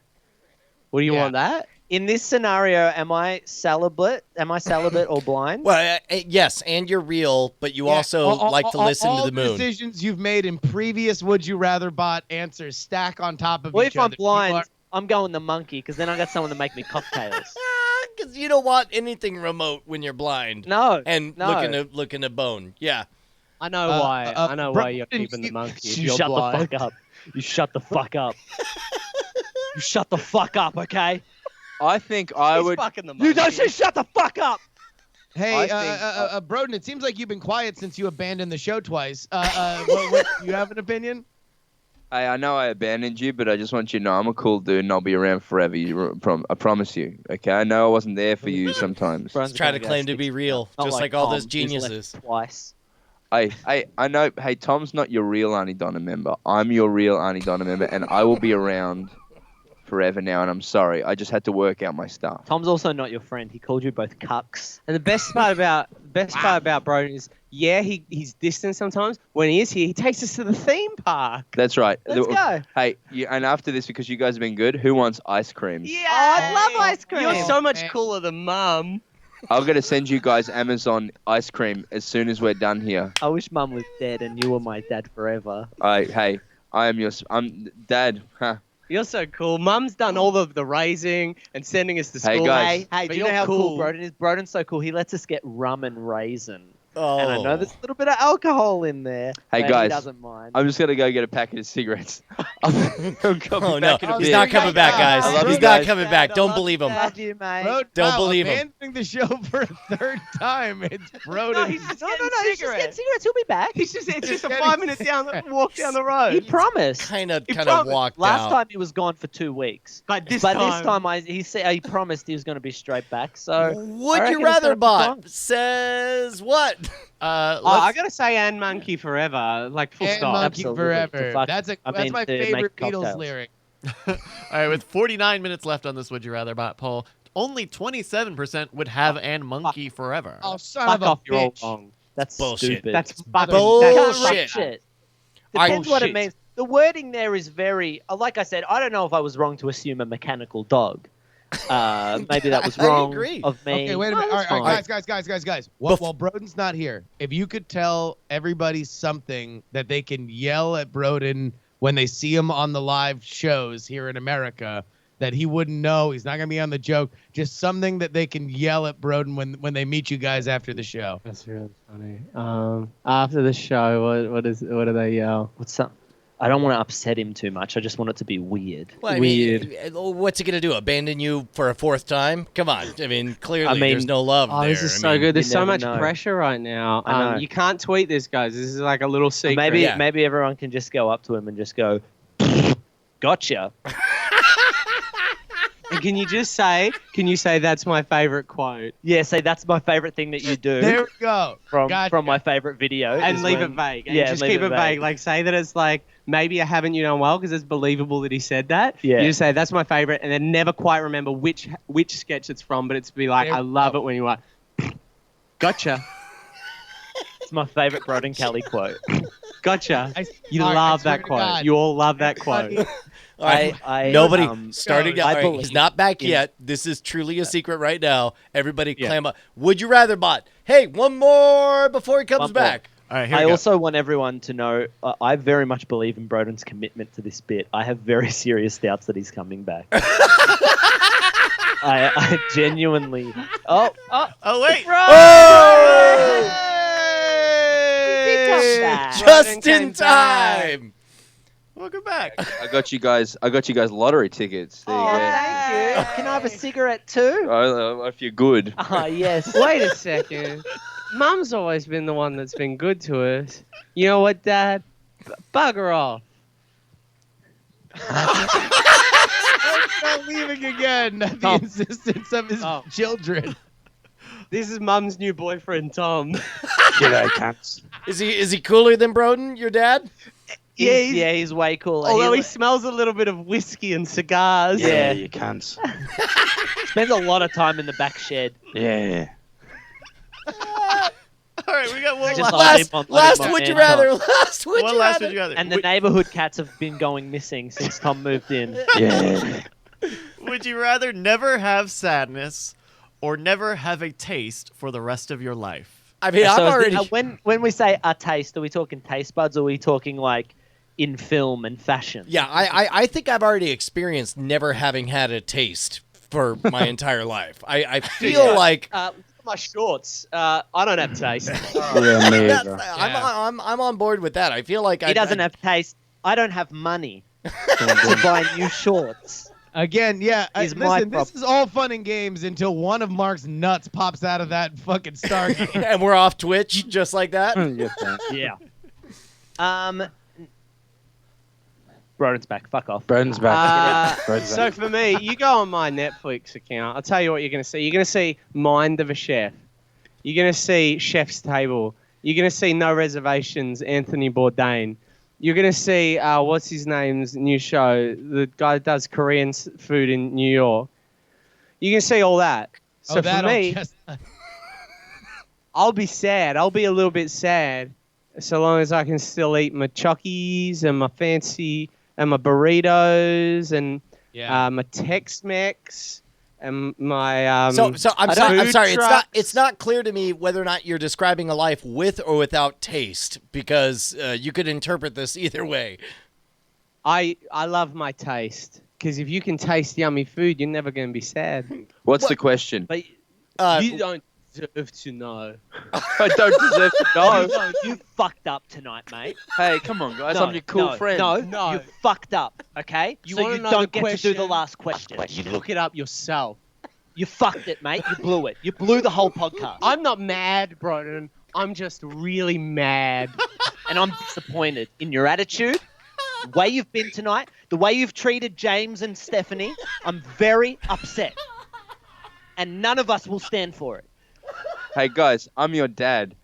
What do you Yeah. want that? In this scenario, am I celibate? Or blind? Well, yes, and you're real, but you also like to listen to the moon. All decisions you've made in previous Would You Rather Bot answers stack on top of Well, each if I'm other. You blind, are- I'm going the monkey because then I got someone to make me cocktails. Because you don't want anything remote when you're blind. No, And no. looking to bone. Yeah. I know why. I know why you're Broden, keeping the monkey. If You you're shut blind. the fuck up. You shut the fuck up. You shut the fuck up, okay? I think I He's would. fucking the monkey. You don't say shut the fuck up. Hey, I think- Broden, it seems like you've been quiet since you abandoned the show twice. You have an opinion? Hey, I know I abandoned you, but I just want you to know I'm a cool dude and I'll be around forever. I promise you. Okay, I know I wasn't there for you sometimes. Just try to claim to be real, Not just like all those Tom, who's left geniuses. Twice. I know. Hey, Tom's not your real Auntie Donna member. I'm your real Auntie Donna member, and I will be around forever now. And I'm sorry, I just had to work out my stuff. Tom's also not your friend. He called you both cucks. And the best part about Broden is, yeah, he's distant sometimes. When he is here, he takes us to the theme park. That's right. Let's go. Hey, and after this, because you guys have been good, who wants ice cream? Yeah, I love ice cream. You're so much Hey. cooler than Mum. I'm gonna send you guys Amazon ice cream as soon as we're done here. I wish Mum was dead and you were my dad forever. Hey, I'm Dad. Huh. You're so cool. Mum's done all of the raising and sending us to Hey, school. guys. Hey, But do you know you're how cool Broden is? Broden's so cool. He lets us get rum and raisin. Oh. And I know there's a little bit of alcohol in there. Hey, but guys, he doesn't mind. I'm just gonna go get a packet of cigarettes. I'll be Oh, no. back in a He's bit. not coming back, guys. I love He's you not guys. coming back. Don't believe him. Love you, mate. Broden, Don't wow, believe him. abandoning the show for a third time. It's Broden. No, he's just No, getting he's just getting cigarettes. cigarettes. He'll be back. It's just a getting 5 minute walk down the road. He promised. Kind of He promised. walked Last out. time he was gone for 2 weeks. But this But time, this time he said he promised he was going to be straight back. So Would I you reckon it's rather gonna be fun. bot says what? I gotta say, and monkey forever, like full And stop. monkey Absolutely. forever. To fuck- That's I mean, my to make favorite Beatles cocktails. lyric. All right, with 49 minutes left on this Would You Rather Bot poll, only 27% would have and monkey forever. Oh, son Fuck of a off, you're all bitch. wrong. that's Bullshit. stupid. That's fucking Bullshit. Can't that's reach shit. it. Depends what it Bullshit. means. The wording there is very, like I said, I don't know if I was wrong to assume a mechanical dog. Maybe that was I wrong agree. of me. Okay, wait a No, minute. All that's right, fine. guys. While Broden's not here, if you could tell everybody something that they can yell at Broden when they see him on the live shows here in America that he wouldn't know, he's not going to be on the joke, just something that they can yell at Broden when they meet you guys after the show. That's really funny. After the show, what do they yell? What's up? I don't want to upset him too much. I just want it to be weird. Well, I mean, what's he gonna do? Abandon you for a fourth time? Come on. I mean, clearly there's no love Oh, there. this is I so mean, good. There's you so never much know. pressure right now. I know. You can't tweet this, guys. This is like a little secret. Maybe everyone can just go up to him and just go, "Gotcha." And can you say that's my favorite quote? Yeah, say that's my favorite thing that you do. There we go. From my favorite video. And is leave when- it vague. And Yeah, just leave keep it vague. Like, say that it's like, maybe I haven't, well, because it's believable that he said that. Yeah. You just say, that's my favorite, and then never quite remember which sketch it's from, but it's be like, There I we love go. it when you are, gotcha. It's my favorite Broden Kelly quote. Gotcha. You all right, love I swear that to quote. God. You all love that quote. All right. I Nobody I starting. All right, believe he's not back in- yet. This is truly a secret right now. Everybody Yeah. clam up. Would you rather bot? Hey, one more before he comes One more. back. All right, here I we go. also want everyone to know I very much believe in Broden's commitment to this bit. I have very serious doubts that he's coming back. I genuinely. Oh, Oh wait. Oh! come back. Just in time. Welcome back. I got you guys lottery tickets. There you Oh, go. thank you. Can I have a cigarette too? If you're good. Ah, yes. Wait a second. Mum's always been the one that's been good to us. You know what, Dad? Bugger off. Not leaving again at the Tom. insistence of his Oh. children. This is Mum's new boyfriend, Tom. G'day, cunts. Is he cooler than Broden, your dad? He's way cooler. Although he smells a little bit of whiskey and cigars. Yeah. you cunts. spends a lot of time in the back shed. Yeah. All right, we got one Just last. Last on would you man rather? Tom. Last would One you last rather? would you rather? And the neighborhood cats have been going missing since Tom moved in. Yeah. Would you rather never have sadness or never have a taste for the rest of your life? I mean, So I've is already. when we say a taste, are we talking taste buds or are we talking like in film and fashion? Yeah, I think I've already experienced never having had a taste for my entire life. I feel like My shorts. I don't have taste. Yeah, me that's, either. I'm on board with that. I feel like He doesn't have taste. I don't have money to buy new shorts. Again, yeah. Is my Listen, this is all fun and games until one of Mark's nuts pops out of that fucking Stargate. and we're off Twitch just like that. Yeah, thanks. Yeah. Broden's back. Fuck off. Broden's back. Broden's So back. for me, you go on my Netflix account. I'll tell you what you're going to see. You're going to see Mind of a Chef. You're going to see Chef's Table. You're going to see No Reservations, Anthony Bourdain. You're going to see, what's his name's new show? The guy that does Korean food in New York. You can see all that. So that for on me, Chestnut. I'll be sad. I'll be a little bit sad so long as I can still eat my Chockies and my fancy and my burritos and my Tex-Mex and my So I'm sorry. I'm food sorry. trucks. It's not clear to me whether or not you're describing a life with or without taste because you could interpret this either way. I love my taste because if you can taste yummy food, you're never going to be sad. What's the question? But You don't deserve to know. I don't deserve to know. you fucked up tonight, mate. Hey, come on, guys. No, I'm your cool no, friend. No. You fucked up, okay? You so wanna you know don't the get to do the question? last question. You look it up yourself. You fucked it, mate. You blew it. You blew the whole podcast. I'm not mad, Broden. I'm just really mad. And I'm disappointed in your attitude, the way you've been tonight, the way you've treated James and Stephanie. I'm very upset. And none of us will stand for it. Hey, guys, I'm your dad.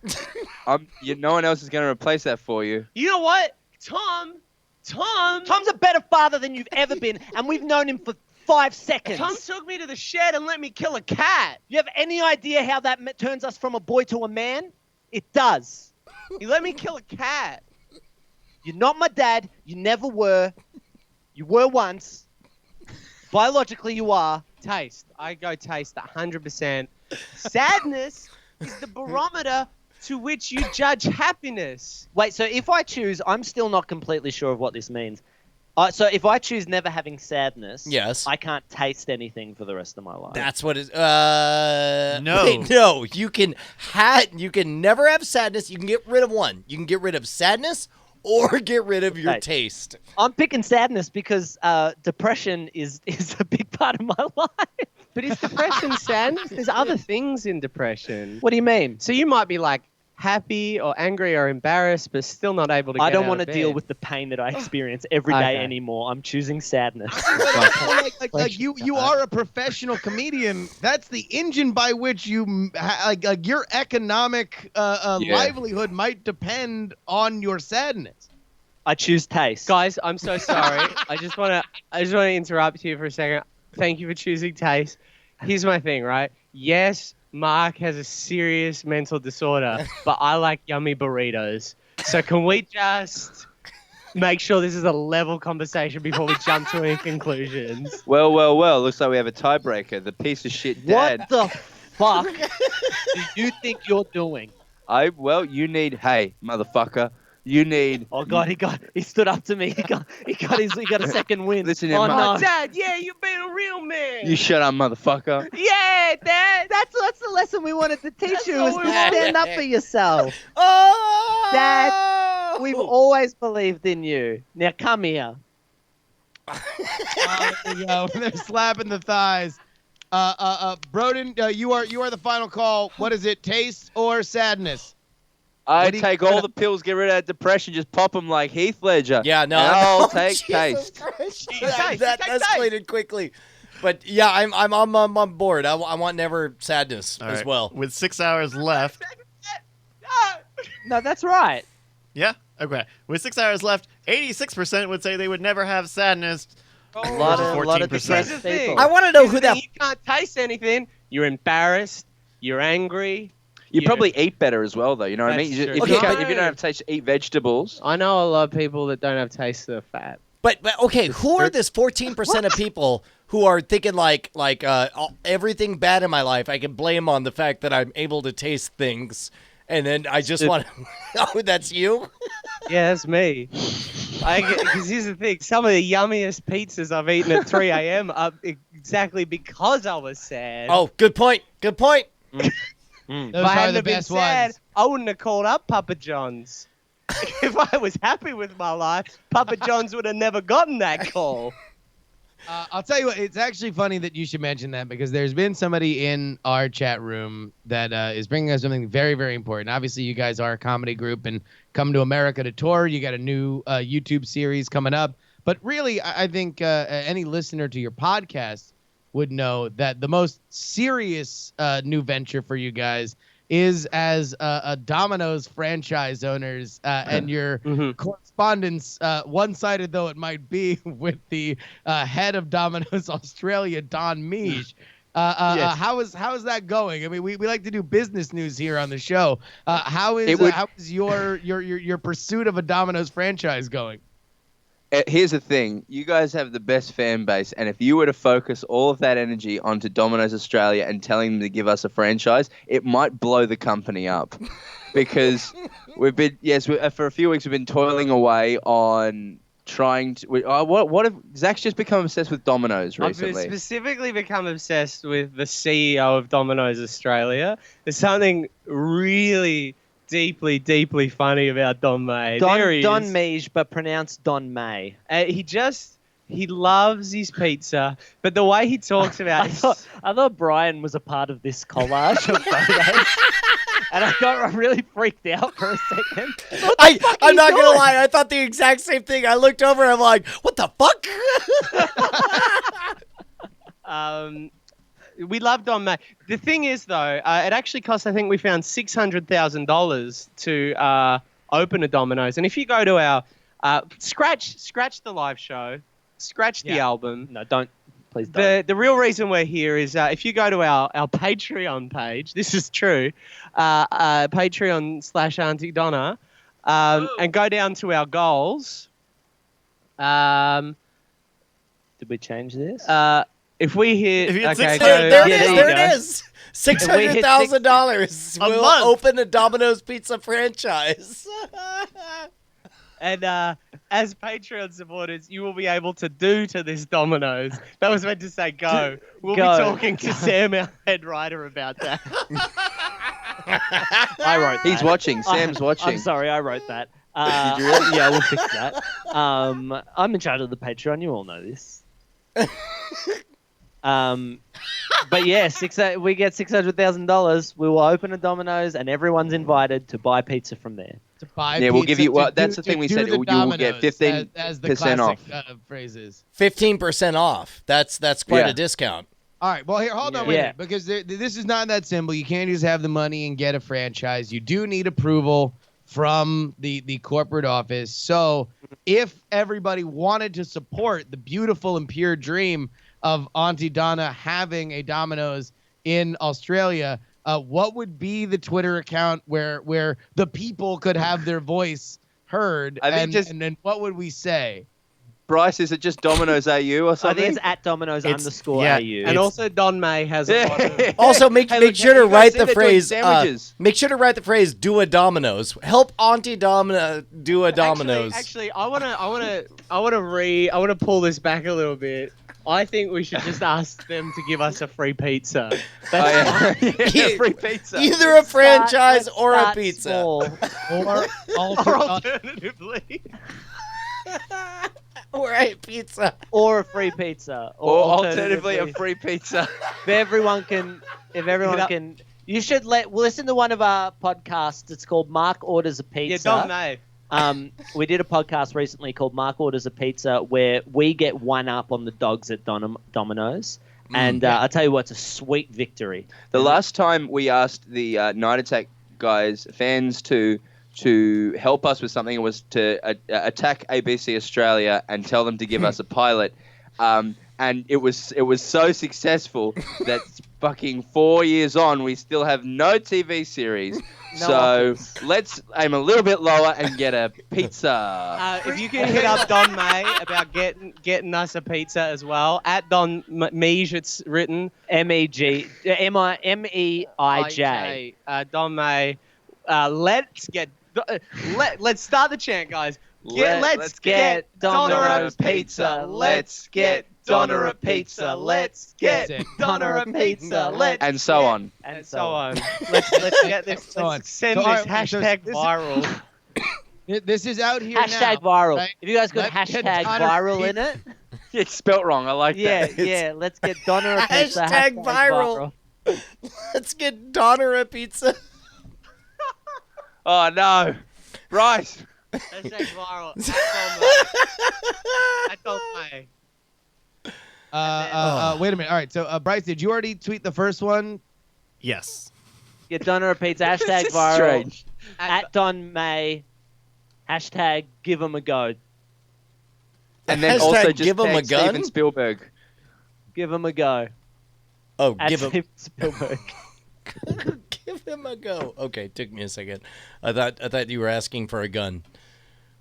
No one else is going to replace that for you. You know what? Tom's Tom's a better father than you've ever been, and we've known him for 5 seconds. Tom took me to the shed and let me kill a cat. You have any idea how that turns us from a boy to a man? It does. He let me kill a cat. You're not my dad. You never were. You were once. Biologically, you are. Taste. I go taste 100%. Sadness is the barometer to which you judge happiness. Wait, so if I choose, I'm still not completely sure of what this means. So if I choose never having sadness, Yes. I can't taste anything for the rest of my life. That's what it. No. Wait, no. You can never have sadness. You can get rid of one. You can get rid of sadness or get rid of your Hey. taste. I'm picking sadness because depression is a big part of my life. But is depression sadness? There's other things in depression. What do you mean? So you might be like happy or angry or embarrassed, but still not able to. I get don't out want to of deal bed. with the pain that I experience every day Okay. anymore. I'm choosing sadness. like you are a professional comedian. That's the engine by which you like your economic livelihood might depend on your sadness. I choose taste. Guys, I'm so sorry. I just want to interrupt you for a second. Thank you for choosing taste. Here's my thing, right? Yes, Mark has a serious mental disorder, but I like yummy burritos. So can we just make sure this is a level conversation before we jump to any conclusions? Well. Looks like we have a tiebreaker. The piece of shit dad. What the fuck do you think you're doing? You need. Hey, motherfucker. You need. Oh god, he stood up to me. He got a second win. Listen, oh Mark. no. Dad, yeah, you've been a real man. You shut up, motherfucker. Yeah, Dad. That's the lesson we wanted to teach you is what to we wanted. stand up for yourself. Oh! Dad, we've always believed in you. Now come here. There you go. They're slapping the thighs. Broden, you are the final call. What is it? Taste or sadness? I What do you- take all the pills, get rid of that depression, just pop them like Heath Ledger. Yeah, no. And I'll no, take Jesus taste. Christ. Taste, That take escalated quickly. But yeah, I'm on board. I want never sadness All as right. well. With 6 hours left. No, that's right. Yeah. Okay. With 6 hours left, 86% would say they would never have sadness. A lot of 14%. depressed Here's the thing. people. I want to know who that. You can't taste anything. You're embarrassed. You're angry. You Yeah. probably eat better as well, though. You know what I mean? That's You true. just- Okay, if you don't have taste, eat vegetables. I know a lot of people that don't have taste for fat. But okay, who are this 14% of people who are thinking like everything bad in my life I can blame on the fact that I'm able to taste things, and then I just want to. Oh, that's you. Yeah, that's me. Because here's the thing: some of the yummiest pizzas I've eaten at 3 a.m. are exactly because I was sad. Oh, good point. Good point. Those if I are hadn't the have been best sad, ones. I wouldn't have called up Papa John's. If I was happy with my life, Papa John's would have never gotten that call. I'll tell you what, it's actually funny that you should mention that because there's been somebody in our chat room that is bringing us something very, very important. Obviously, you guys are a comedy group and come to America to tour. You got a new YouTube series coming up. But really, I think any listener to your podcast would know that the most serious new venture for you guys is as a Domino's franchise owners and your correspondence, one-sided though it might be, with the head of Domino's Australia, Don Meege. Yes. How is that going? I mean, we like to do business news here on the show. How is your pursuit of a Domino's franchise going? Here's the thing. You guys have the best fan base, and if you were to focus all of that energy onto Domino's Australia and telling them to give us a franchise, it might blow the company up. Because for a few weeks we've been toiling away on trying to. What if Zach's just become obsessed with Domino's recently? I've specifically become obsessed with the CEO of Domino's Australia. There's something really deeply, deeply funny about Don May. There he Don is. Meege, but pronounced Don May. He loves his pizza, but the way he talks about I thought Brian was a part of this collage of photos. And I got really freaked out for a second. I'm not gonna lie. I thought the exact same thing. I looked over. And I'm like, what the fuck? We love Don May. The thing is, though, it actually cost, I think we found $600,000 to open a Domino's. And if you go to our scratch the live show, scratch the album. No, don't. Please don't. The real reason we're here is if you go to our Patreon page, this is true, Patreon/Auntie Donna, and go down to our goals. Did we change this? If we hit, If you hit okay, six- go- There Yeah, it is. there you There go. it is. $600,000. A We'll month. open a Domino's Pizza franchise. And as Patreon supporters, you will be able to do to this Domino's. That was meant to say go. We'll Go. be talking to Sam, our head writer, about that. I wrote that. He's watching. Sam's watching. I'm sorry, I wrote that. Did you really? Yeah, we'll fix that. I'm in charge of the Patreon. You all know this. But yeah, we get $600,000. We will open a Domino's, and everyone's invited to buy pizza from there. To buy Yeah, we'll pizza, give you. to Well, do- that's the to thing we do said. the You will get Dominoes, 15% as the classic, off. phrases. 15% off. That's quite Yeah. a discount. All right. Well, here, hold on, Yeah. wait a minute, because this is not that simple. You can't just have the money and get a franchise. You do need approval from the corporate office. So, if everybody wanted to support the beautiful and pure dream of Auntie Donna having a Domino's in Australia, what would be the Twitter account where the people could have their voice heard? I think and then what would we say? Bryce, is it just Domino's AU or I think something? it's at Domino's It's- _AU. yeah, And also, Don May has a lot of... Also, make Hey, look, sure to you guys write see the they're doing phrase. sandwiches. Make sure to write the phrase "Do a Domino's." Help Auntie Donna do a Domino's. Actually, I wanna pull this back a little bit. I think we should just ask them to give us a free pizza. Oh, yeah. Yeah, free pizza. Either a franchise Let's or a start pizza. small. Or Alternatively, Or a pizza. Or a free pizza. Or alternatively, a free pizza. If everyone can, you should listen to one of our podcasts. It's called Mark Orders a Pizza. yeah, Don May. We did a podcast recently called Mark Orders a Pizza, where we get one up on the dogs at Domino's, and I'll tell you what, it's a sweet victory. The last time we asked the Night Attack fans to help us with something was to attack ABC Australia and tell them to give us a pilot. And it was so successful that fucking 4 years on, we still have no TV series. So let's aim a little bit lower and get a pizza. If you can hit up Don May about getting us a pizza as well, at Don Meij, it's written MEIJ. Don May. Let's start the chant, guys. Let's get Donna a pizza. Let's get Donna a pizza. Let's get Donna a pizza. Let's And so on. and So on. Let's get this. So on. Let's send So, this all right, so hashtag this- viral. This is out here Hashtag now. viral. right? Have you guys got Let's get hashtag Donna viral in it? It's spelt wrong. I like Yeah, that. yeah. Let's get Donna a pizza. Hashtag viral. Let's get Donna a pizza. Oh, no. Bryce. Hashtag viral. At Don May. Wait a minute. All right. So, Bryce, did you already tweet the first one? Yes. Get Donna a pizza. Hashtag This is viral. strange. At Don May. Hashtag give him a go. And then Hashtag also just give 'em a tag gun? Steven Spielberg. Give him a go. Oh, At give him. Steven Spielberg. Give him a go. Okay, took me a second. I thought you were asking for a gun.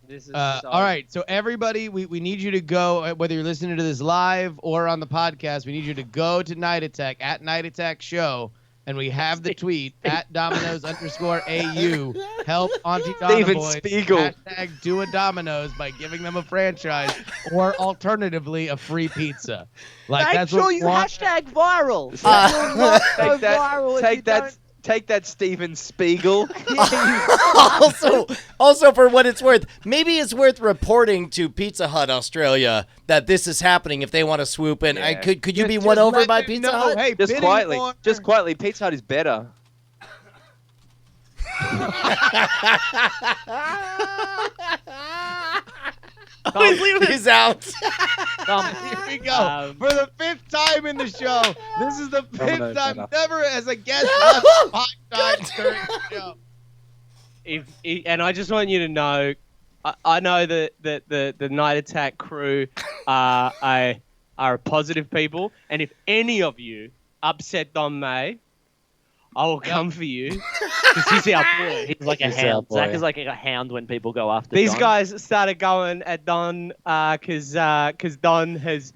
This is All right. So, everybody, we need you to go, whether you're listening to this live or on the podcast, we need you to go to Night Attack, at Night Attack Show, and we have the tweet, at Domino's _AU. Help Auntie Donna Steven Boys. Spiegel. Hashtag Do A Domino's by giving them a franchise, or alternatively, a free pizza. Like, Make that's sure what we you want. hashtag viral. Take that. Take Take that, Steven Spiegel. also, for what it's worth, maybe it's worth reporting to Pizza Hut Australia that this is happening if they want to swoop in. Yeah. Could you be Just won over let by them Pizza know, Hut? Hey, Just bidding quietly. war. Just quietly. Pizza Hut is better. He's out. Here we go. For the 5th time in the show. This is the 5th time. Never as a guest left 5 times during the show. And I just want you to know, I know that the Night Attack crew are positive people, and if any of you upset Don May, I will come for you because he's our boy. He's like a hound. Zach is like a hound when people go after These Don. guys started going at Don because Don has,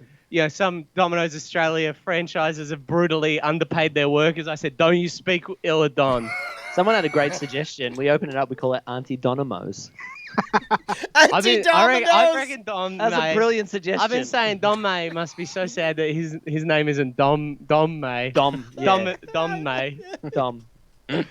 some Domino's Australia franchises have brutally underpaid their workers. I said, don't you speak ill of Don. Someone had a great suggestion. We open it up. We call it Auntie Donamos. Auntie Domino's. I reckon Don That's May. a brilliant suggestion. I've been saying Don May must be so sad that his name isn't Dom May. Dom. Yeah. Dom May. Dom.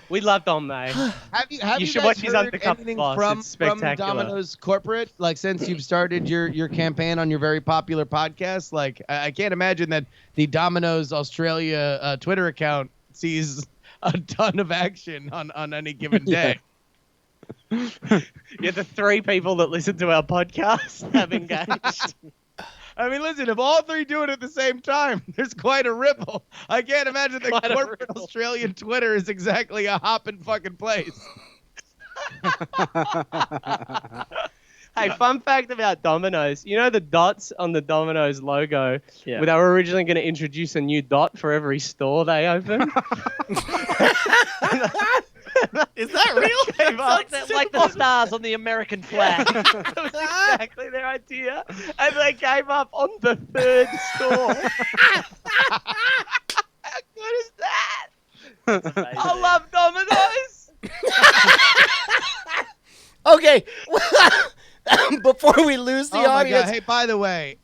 We love Domino. Have you You should guys watch his heard Undercover anything Boss. from It's spectacular. Domino's corporate? Like since you've started your campaign on your very popular podcast, like I can't imagine that the Domino's Australia Twitter account sees a ton of action on any given day. Yeah, the 3 people that listen to our podcast have engaged. I mean, listen, if all 3 do it at the same time, there's quite a ripple. I can't imagine that Quite a corporate ripple. Australian Twitter is exactly a hopping fucking place. Hey, fun fact about Domino's. You know the dots on the Domino's logo? Yeah. Well, they were originally going to introduce a new dot for every store they open. Is that real? like the stars on the American flag. That was exactly their idea. And they came up on the 3rd store. How good is that? I love Domino's. Okay. Before we lose the Oh my audience, God. Hey, by the way,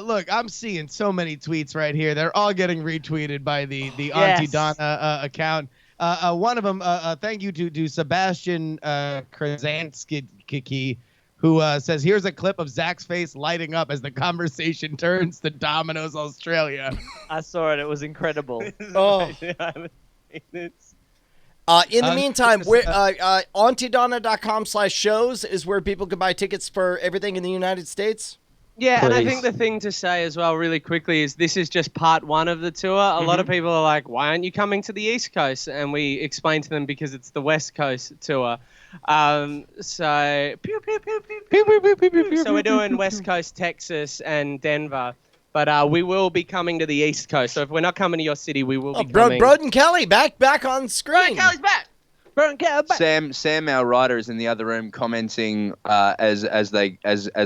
look, I'm seeing so many tweets right here. They're all getting retweeted by the Auntie Donna account. One of them, thank you to Sebastian Krasansky, who says, here's a clip of Zach's face lighting up as the conversation turns to Domino's Australia. I saw it. It was incredible. Oh. In the meantime, AuntieDonna.com/shows is where people can buy tickets for everything in the United States. Yeah, and I Please. think the thing to say as well, really quickly, is this is just part 1 of the tour. A lot of people are like, why aren't you coming to the East Coast? And we explain to them because it's the West Coast tour. So we're doing West Coast, Texas, and Denver. But we will be coming to the East Coast. So if we're not coming to your city, we will be coming. Broden Kelly back on screen. Kelly's back. Sam, our writer, is in the other room commenting as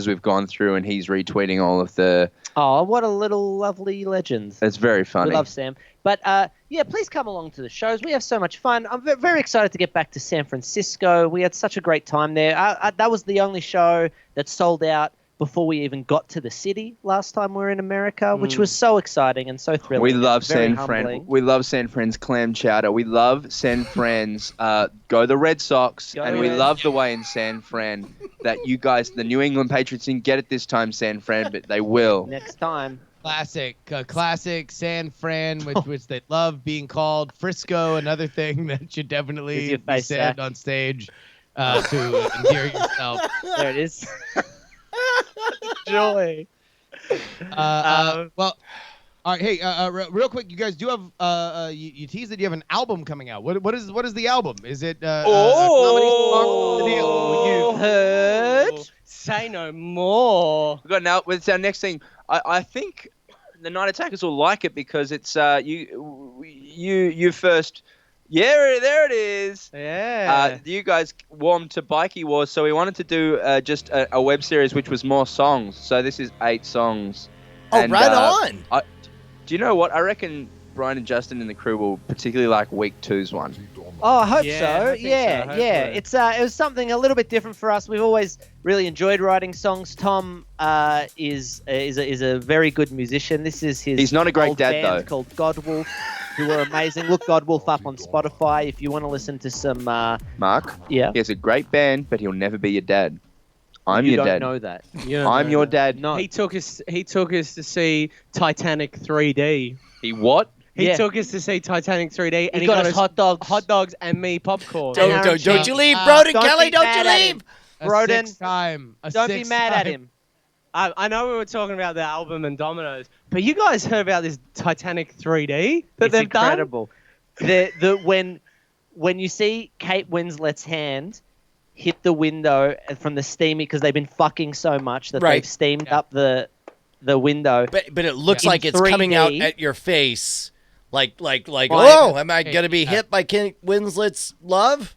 we've gone through, and he's retweeting all of the. Oh, what a little lovely legend. It's very funny. We love Sam. But yeah, please come along to the shows. We have so much fun. I'm very excited to get back to San Francisco. We had such a great time there. That was the only show that sold out before we even got to the city last time we were in America, which was so exciting and so thrilling. We love Very San humbling. Fran. We love San Fran's clam chowder. We love San Fran's go the Red Sox, Go and we Reds. love the way in San Fran that you guys, the New England Patriots, didn't get it this time, San Fran, but they will. Next time. Classic San Fran, which they love being called. Frisco, another thing that should With definitely your be face, said Zach. on stage to endear yourself. There it is. Joy. Well, all right. Hey, real quick, you guys do have you teased that you have an album coming out. What is the album? Is it a comedy song? What's the deal? You've heard. Say no more. We got now. It's our next thing. I think the Night Attackers will like it because it's you first. Yeah, there it is. Yeah. You guys warmed to Bikey Wars, so we wanted to do just a web series which was more songs. So this is 8 songs. Oh, And, right on. Do you know what? I reckon Brian and Justin and the crew will particularly like week 2's one. Oh, I hope Yeah, so. I think Yeah, so, yeah. hopefully. It was something a little bit different for us. We've always really enjoyed writing songs. Tom is a very good musician. This is his. He's not a great old dad, band though. Called Godwolf, who are amazing. Look Godwolf up on Spotify if you want to listen to some. Mark, Yeah. he has a great band, but he'll never be your dad. I'm you your don't dad. know that. I'm your dad. No. He took us to see Titanic 3D. He what? He Yeah. took us to see Titanic 3D, and He got us hot dogs. and me popcorn. Don't- Don't you leave, Uh, Broden don't Kelly. be Don't mad you at leave. him. A Broden, sixth time. Don't be mad at him. I know we were talking about the album and Domino's, but you guys heard about this Titanic 3D that It's they've incredible. When you see Kate Winslet's hand hit the window from the steamy, because they've been fucking so much that Right. they've steamed up the window. But it looks In like it's coming out 3D. at your face. Like, Why? oh, am I going to be hit by Kate Winslet's love?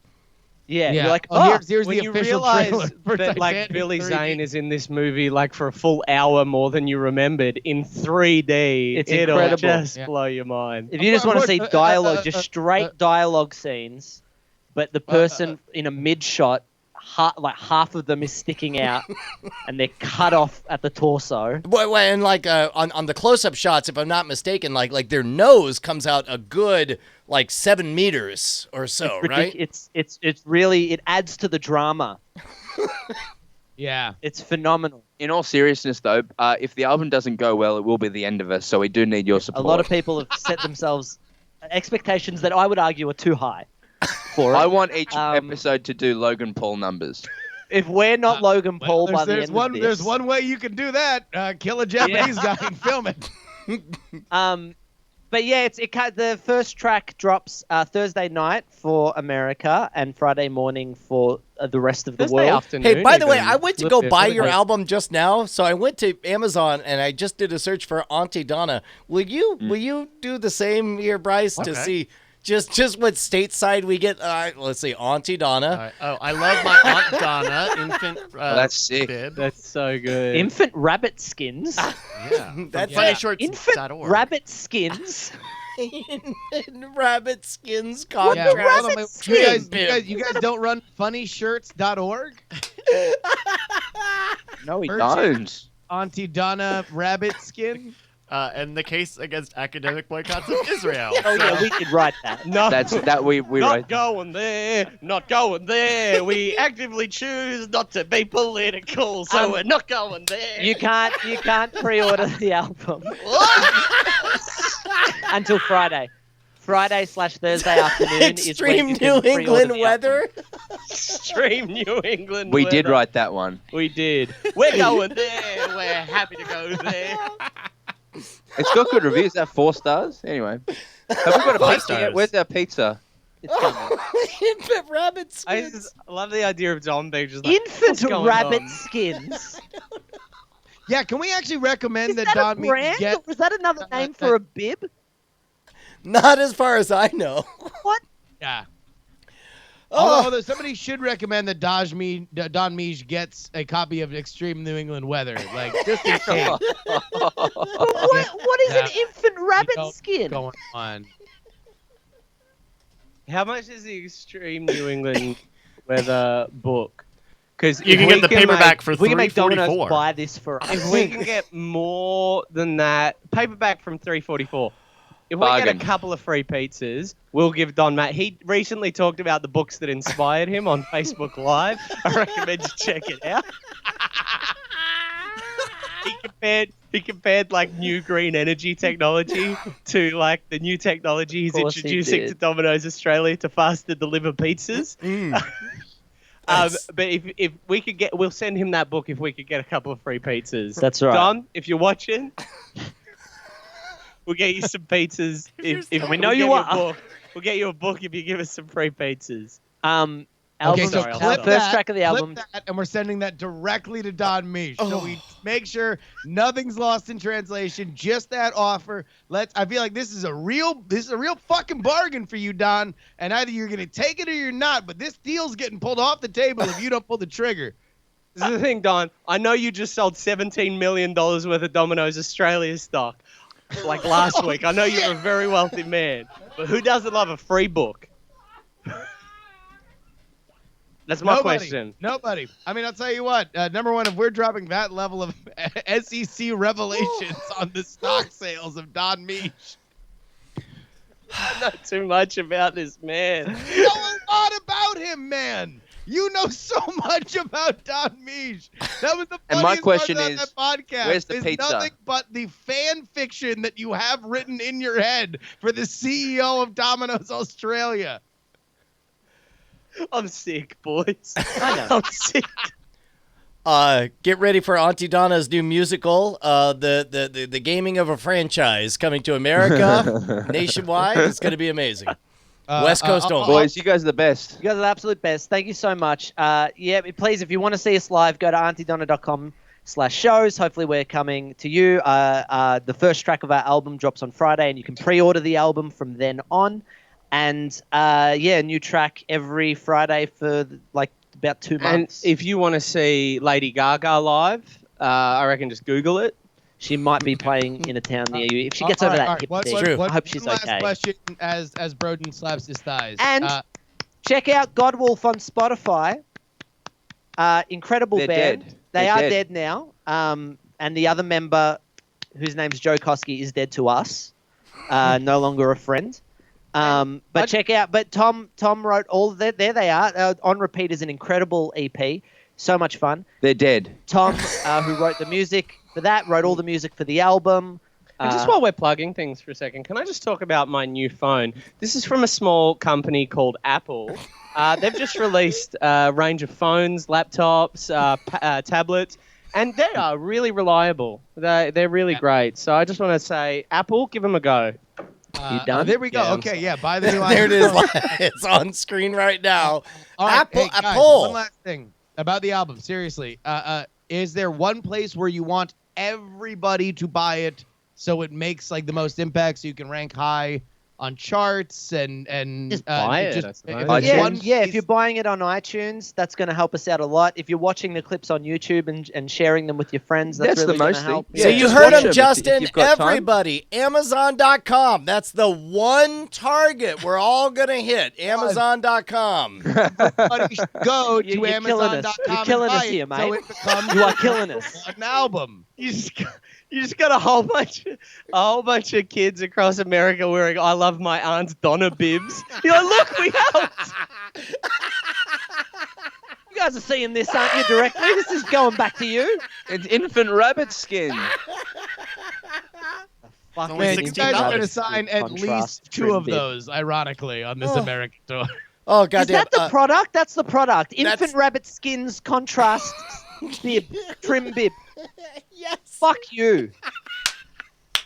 Yeah, Yeah. you're like, Oh, oh, here's when the you official realize trailer for that like Titanic Billy 3D. Zane is in this movie like for a full hour more than you remembered in 3D, It's it'll incredible. just Yeah. blow your mind. if you just want to see Of course, dialogue, just straight dialogue scenes, but the person in a mid shot, like half of them is sticking out, and they're cut off at the torso. And like on the close-up shots, if I'm not mistaken, like their nose comes out a good like 7 meters or so, right? It's really, it adds to the drama. Yeah. It's phenomenal. In all seriousness, though, if the album doesn't go well, it will be the end of us. So we do need your A support. lot of people have set themselves expectations that I would argue are too high for it. I want each episode to do Logan Paul numbers. If we're not Logan Paul by the There's end one. of this, There's one way you can do that. Kill a Japanese guy and film it. But yeah, the first track drops Thursday night for America and Friday morning for the rest of the Thursday world. afternoon. Hey, by the way, even. I went to Look go there, buy really your late. album just now, so I went to Amazon and I just did a search for Auntie Donna. Will you do the same here, Bryce, to see just what stateside we get? Let's see, Auntie Donna. Oh, I love my Aunt Donna infant. That's sick. Bib. That's so good. Infant rabbit skins. Yeah, That's Infant funnyshorts.org. rabbit skins. in rabbit skins Yeah, contract. hold on, Bib. you guys don't run funnyshirts.org? No, we Purchase- don't. Auntie Donna rabbit skin? And the case against academic boycotts of Israel. Oh yeah, we did write that. No, We not wrote. going there. Not going there. We actively choose not to be political, so we're not going there. You can't pre-order the album until Friday. Friday/Thursday afternoon is when Extreme you New can pre-order England the weather. Extreme New England. We did weather. write that one. We did. We're going there. We're happy to go there. It's got good reviews. Is that 4 stars? Anyway, have we got a 5 pizza yet? stars. Where's our pizza? It's coming. Infant rabbit I skins. just love the idea of John being just like, Infant "What's going rabbit on?" skins. Yeah, can we actually recommend Is that that a Don Meeks brand? get... Or was that another name for a bib? Not as far as I know. What? Yeah. Oh. Although somebody should recommend that Don Meege gets a copy of Extreme New England Weather. Like, just in case. What is an infant rabbit Go- skin? going on. How much is the Extreme New England weather book? Because You can get the paperback for We can make Domino's $3.44. buy this for us. If we can get more than that, paperback from $3.44. If we Bargain. get a couple of free pizzas, we'll give Don Matt. He recently talked about the books that inspired him on Facebook Live. I recommend you check it out. He compared like new green energy technology to like the new technology he's Of course he introducing did. to Domino's Australia to faster deliver pizzas. But if we could get, we'll send him that book if we could get a couple of free pizzas. That's right. Don, if you're watching, we'll get you some pizzas. If We we'll know get you a are. book. We'll get you a book if you give us some free pizzas. Album, Okay, so sorry, I'll clip stop. first that, track of the album. clip that, and we're sending that directly to Don Meege. So we make sure nothing's lost in translation. Just that offer. I feel like this is a real fucking bargain for you, Don. And either you're gonna take it or you're not. But this deal's getting pulled off the table if you don't pull the trigger. This is the thing, Don. I know you just sold $17 million worth of Domino's Australia stock, like last week. I know you're a very wealthy man, but who doesn't love a free book? That's my question. Nobody. I mean, I'll tell you what. Number one, if we're dropping that level of SEC revelations on the stock sales of Don Meege, I know too much about this man. you know a lot about him, man. You know so much about Don Meege. That was the And my funniest question part is, about that podcast. where's the is pizza? nothing but the fan fiction that you have written in your head for the CEO of Domino's Australia. I'm sick, boys. I know. I'm sick. Get ready for Auntie Donna's new musical, the gaming of a franchise coming to America nationwide. It's going to be amazing. West Coast only. Boys, you guys are the best. You guys are the absolute best. Thank you so much. Yeah, please, if you want to see us live, go to auntydonna.com/shows. Hopefully we're coming to you. The first track of our album drops on Friday, and you can pre-order the album from then on. And, a new track every Friday for, like, about 2 And months. if you want to see Lady Gaga live, I reckon just Google it. She might be playing in a town near you. If she gets over that hip thing, I hope she's one okay. last question as Broden slaps his thighs. And check out Godwolf on Spotify. Incredible They're band. dead. They They're are dead. dead now. And the other member, whose name's Joe Koski, is dead to us. No longer a friend. But check out. But Tom wrote all of that. There they are. On Repeat is an incredible EP. So much fun. They're dead. Tom, who wrote the music for that, wrote all the music for the album. And just while we're plugging things for a second, can I just talk about my new phone? This is from a small company called Apple. They've just released a range of phones, laptops, tablets, and they are really reliable. They're really great. So I just want to say, Apple, give them a go. You done? There we go. Yeah, Okay, yeah. Buy the new There it iPhone. is. It's on screen right now. All right, Apple. hey, guys, Apple. One last thing about the album. Seriously, is there one place where you want everybody to buy it so it makes like the most impact, so you can rank high on charts and Just buy it, Just, I if suppose. there's Yeah, one yeah. If place- you're buying it on iTunes, that's going to help us out a lot. If you're watching the clips on YouTube and sharing them with your friends, that's That's the really going to most help. thing. So Yeah, you just heard watch him, them if Justin. you've got time. Everybody, Amazon.com. That's the one target we're all going to hit. Amazon.com. Everybody should go to You're killing us. Amazon.com. You're killing and us buy it here, so mate. it becomes You are killing us. an album. You just got a whole bunch of kids across America wearing "I love my Aunt Donna" bibs. You're like, look, we helped. You guys are seeing this, aren't you? Directly, this is going back to you. It's infant rabbit skin. Fuck only Man, you guys are going to $16. sign at least 2 of those, ironically, on this American tour. Oh, Is goddamn. that the product? That's the product. that's- Infant rabbit skins contrast bib, trim bib. Yes. Fuck you.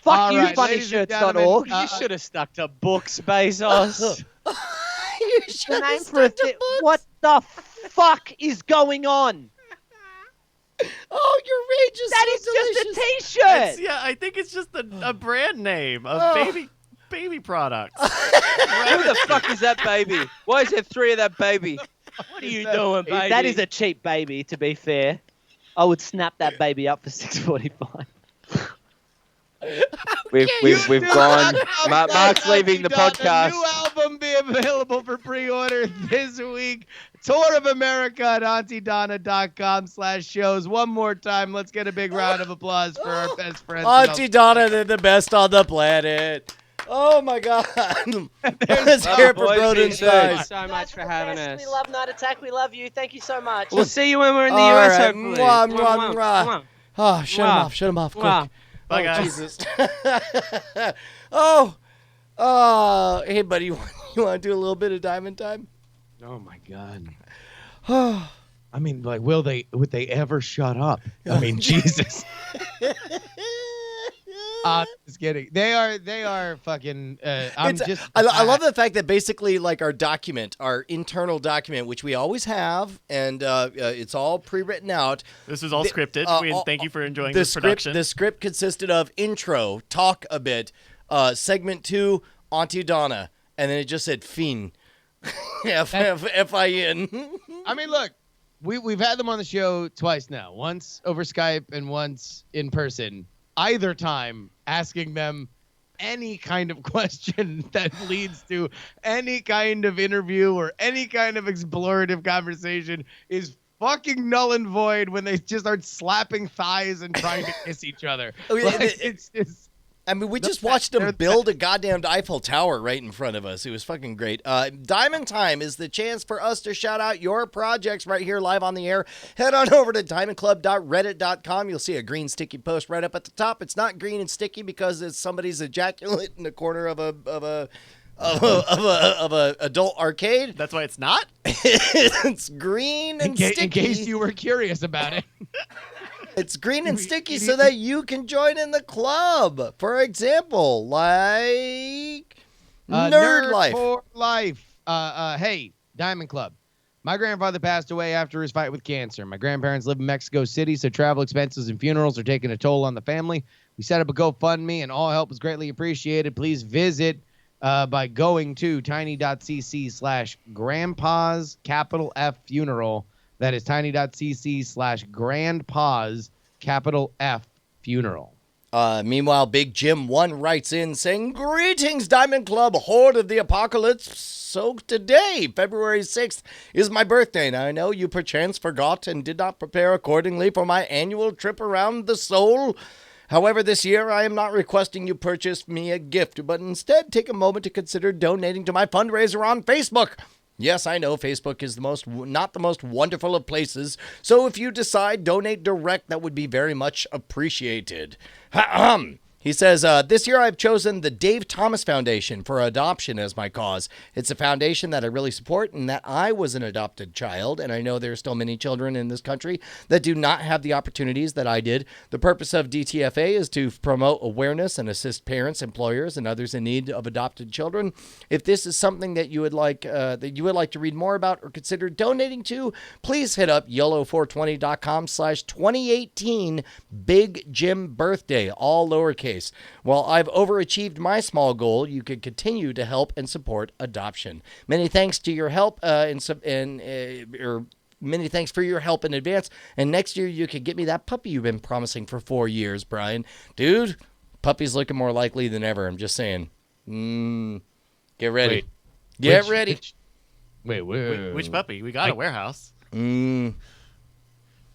All Fuck you, right, ladies and funnyshirts.org. gentlemen, You should have stuck to books, Bezos. You The should name for it. What the fuck is going on? Oh, your rage is That so is just delicious. a t-shirt. Yeah, I think it's just a brand name of Oh. baby products. Who the fuck is that baby? Why is there 3 of that baby? What are you doing, baby? That is a cheap baby, to be fair. I would snap that baby up for $6.45. We've gone. Mark's leaving the The podcast. new album be available for pre-order this week. Tour of America at AuntieDonna.com/shows. One more time, let's get a big round of applause for our best friends. Auntie Donna, they're the best on the planet. Oh, my God. Let's hear it for boys, Broden see you Thank you guys. so much for having us. We love Night Attack. We love you. Thank you so much. We'll see you when we're in the All US, right. hopefully. Mwah, mwah, mwah. Oh, shut him Mwah. off. Shut him off. Quick. Mwah. Bye, Oh, guys. Jesus. Hey, buddy, you want to do a little bit of diamond time? Oh my God. I mean, like, would they ever shut up? I mean, Jesus. Just kidding. They are fucking. I'm It's- just. I love the fact that basically, like, our internal document, which we always have, and it's all pre-written out. This is all scripted. Thank you for enjoying The this production. The script consisted of intro, talk a bit, segment 2, Auntie Donna, and then it just said Fin. F-I-N. I mean, look, we've had them on the show twice now. Once over Skype and once in person. Either time, asking them any kind of question that leads to any kind of interview or any kind of explorative conversation is fucking null and void when they just start slapping thighs and trying to kiss each other. It's just. I mean, we just watched them build a goddamn Eiffel Tower right in front of us. It was fucking great. Diamond Time is the chance for us to shout out your projects right here live on the air. Head on over to diamondclub.reddit.com. You'll see a green sticky post right up at the top. It's not green and sticky because it's somebody's ejaculate in the corner of a adult arcade. That's why it's not? It's green and sticky. In case you were curious about it. It's green and sticky so that you can join in the club. For example, like Nerd Life. For Life. Hey, Diamond Club. My grandfather passed away after his fight with cancer. My grandparents live in Mexico City, so travel expenses and funerals are taking a toll on the family. We set up a GoFundMe, and all help is greatly appreciated. Please visit by going to tiny.cc/grandpa's capital F funeral. That is tiny.cc/grandpa's capital F funeral. Meanwhile, Big Jim 1 writes in saying, "Greetings, Diamond Club, Horde of the Apocalypse. So today, February 6th, is my birthday, and I know you perchance forgot and did not prepare accordingly for my annual trip around the soul. However, this year I am not requesting you purchase me a gift, but instead take a moment to consider donating to my fundraiser on Facebook. Yes, I know Facebook is not the most wonderful of places, so if you decide donate direct, that would be very much appreciated. He says, this year I've chosen the Dave Thomas Foundation for Adoption as my cause. It's a foundation that I really support and that I was an adopted child, and I know there are still many children in this country that do not have the opportunities that I did. The purpose of DTFA is to promote awareness and assist parents, employers, and others in need of adopted children. If this is something that you would like to read more about or consider donating to, please hit up YOLO420.com/2018 Big Jim Birthday, all lowercase. While I've overachieved my small goal, you can continue to help and support adoption. Many thanks to your help many thanks for your help in advance. And next year you can get me that puppy you've been promising for 4 years, Brian. Dude, puppy's looking more likely than ever. I'm just saying. Get ready. Get ready. Which puppy? We got a warehouse.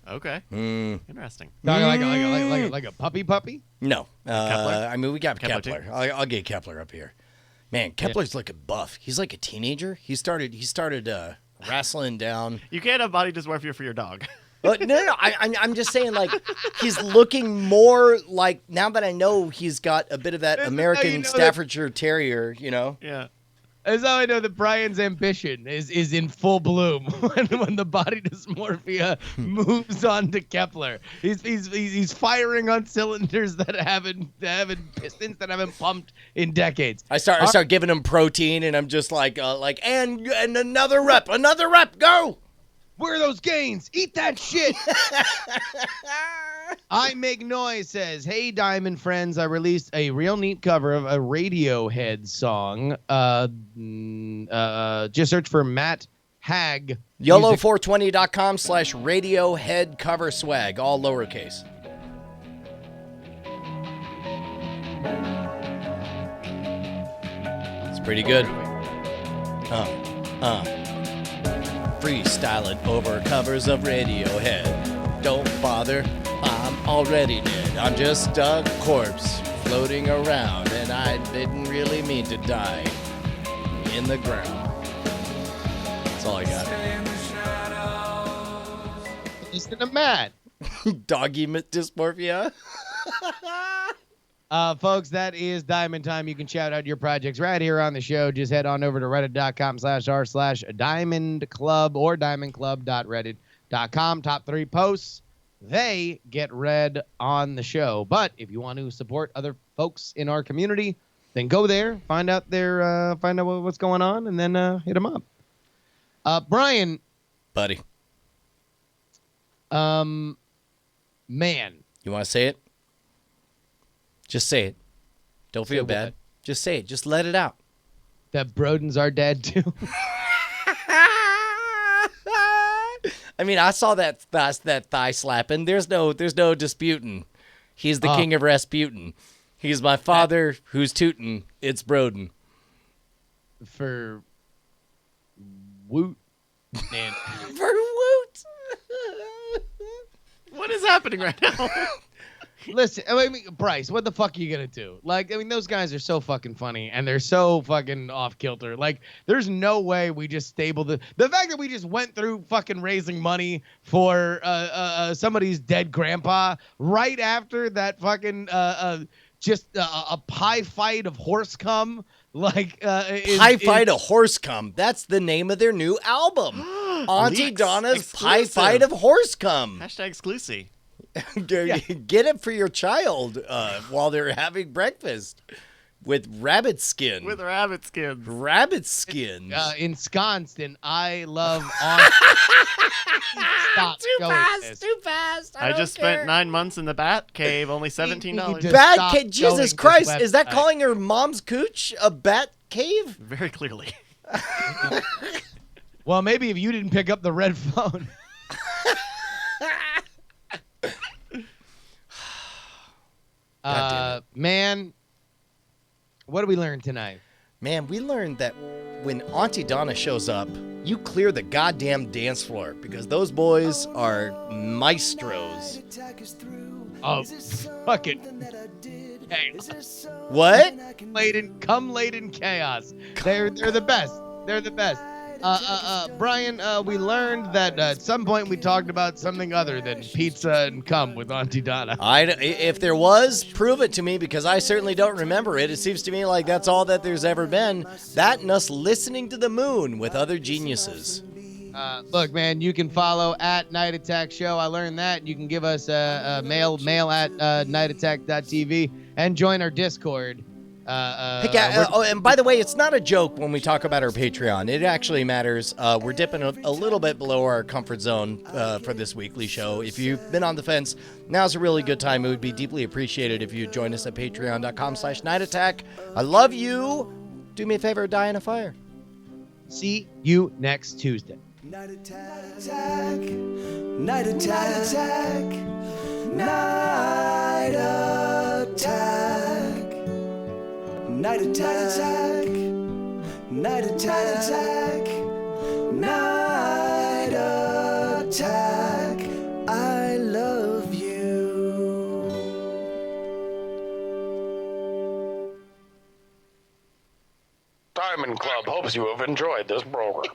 Okay. Interesting. Like a puppy? No. Kepler? I mean, we got Kepler Kepler. I'll get Kepler up here. Man, Kepler's looking buff. He's like a teenager. He started wrestling down. You can't have body dysmorphia for your dog. No. I'm just saying, like, he's looking more like, now that I know he's got a bit of that American Staffordshire Terrier, you know? Yeah. That's how I know that Brian's ambition is in full bloom when the body dysmorphia moves on to Kepler. He's firing on cylinders that haven't pistons that haven't pumped in decades. I start giving him protein, and I'm just like and another rep, go. Where are those gains? Eat that shit. I Make Noise says, hey, Diamond friends, I released a real neat cover of a Radiohead song. Just search for Matt Hag. YOLO420.com/Radiohead cover swag, all lowercase. It's pretty good. Freestyling over covers of Radiohead. Don't bother, I'm already dead. I'm just a corpse floating around, and I didn't really mean to die in the ground. That's all I got. Listen to Matt. Doggy dysmorphia. Folks, that is Diamond Time. You can shout out your projects right here on the show. Just head on over to reddit.com/r/Diamond Club or diamondclub.reddit.com. Top 3 posts, they get read on the show. But if you want to support other folks in our community, then go there, find out what's going on, and then hit them up. Brian, buddy. Man, you want to say it? Just say it. Don't feel bad. What? Just say it. Just let it out. That Broden's our dad too. I mean, I saw that thigh slapping. There's no disputing. He's the king of Rasputin. He's my father who's tootin'. It's Broden. For Woot. And For Woot. What is happening right now? Listen, I mean, Bryce, what the fuck are you gonna do? Like, I mean, those guys are so fucking funny, and they're so fucking off kilter. Like, there's no way we just stable the fact that we just went through fucking raising money for somebody's dead grandpa right after that fucking just a pie fight of horse cum. Like, Pie Fight of Horse Cum. That's the name of their new album. Auntie Donna's Pie Fight of Horse Cum. Hashtag exclusive. Get it for your child while they're having breakfast with rabbit skin. With rabbit skin. Rabbit skin. Ensconced in I Love Auntie. Stop. Too fast. I just spent 9 months in the Bat Cave, only $17. Bat cave? Jesus Christ. Is that calling her mom's cooch a bat cave? Very clearly. Well, maybe if you didn't pick up the red phone. Man, what did we learn tonight? Man, we learned that when Auntie Donna shows up, you clear the goddamn dance floor because those boys are maestros. of fucking chaos. What? Come laden chaos. They're the best. They're the best. Brian, we learned that at some point we talked about something other than pizza and cum with Auntie Donna. If there was, prove it to me, because I certainly don't remember it. It seems to me like that's all that there's ever been. That and us listening to the moon with other geniuses. Look, man, you can follow at Night Attack Show. I learned that. You can give us a mail at nightattack.tv and join our Discord. And by the way, it's not a joke when we talk about our Patreon. It actually matters. We're dipping a little bit below our comfort zone for this weekly show. If you've been on the fence, now's a really good time. It would be deeply appreciated if you join us at patreon.com/nightattack. I love you. Do me a favor, die in a fire. See you next Tuesday. Night attack, night attack, night attack, night attack, night attack, night attack. I love you. Diamond Club hopes you have enjoyed this program.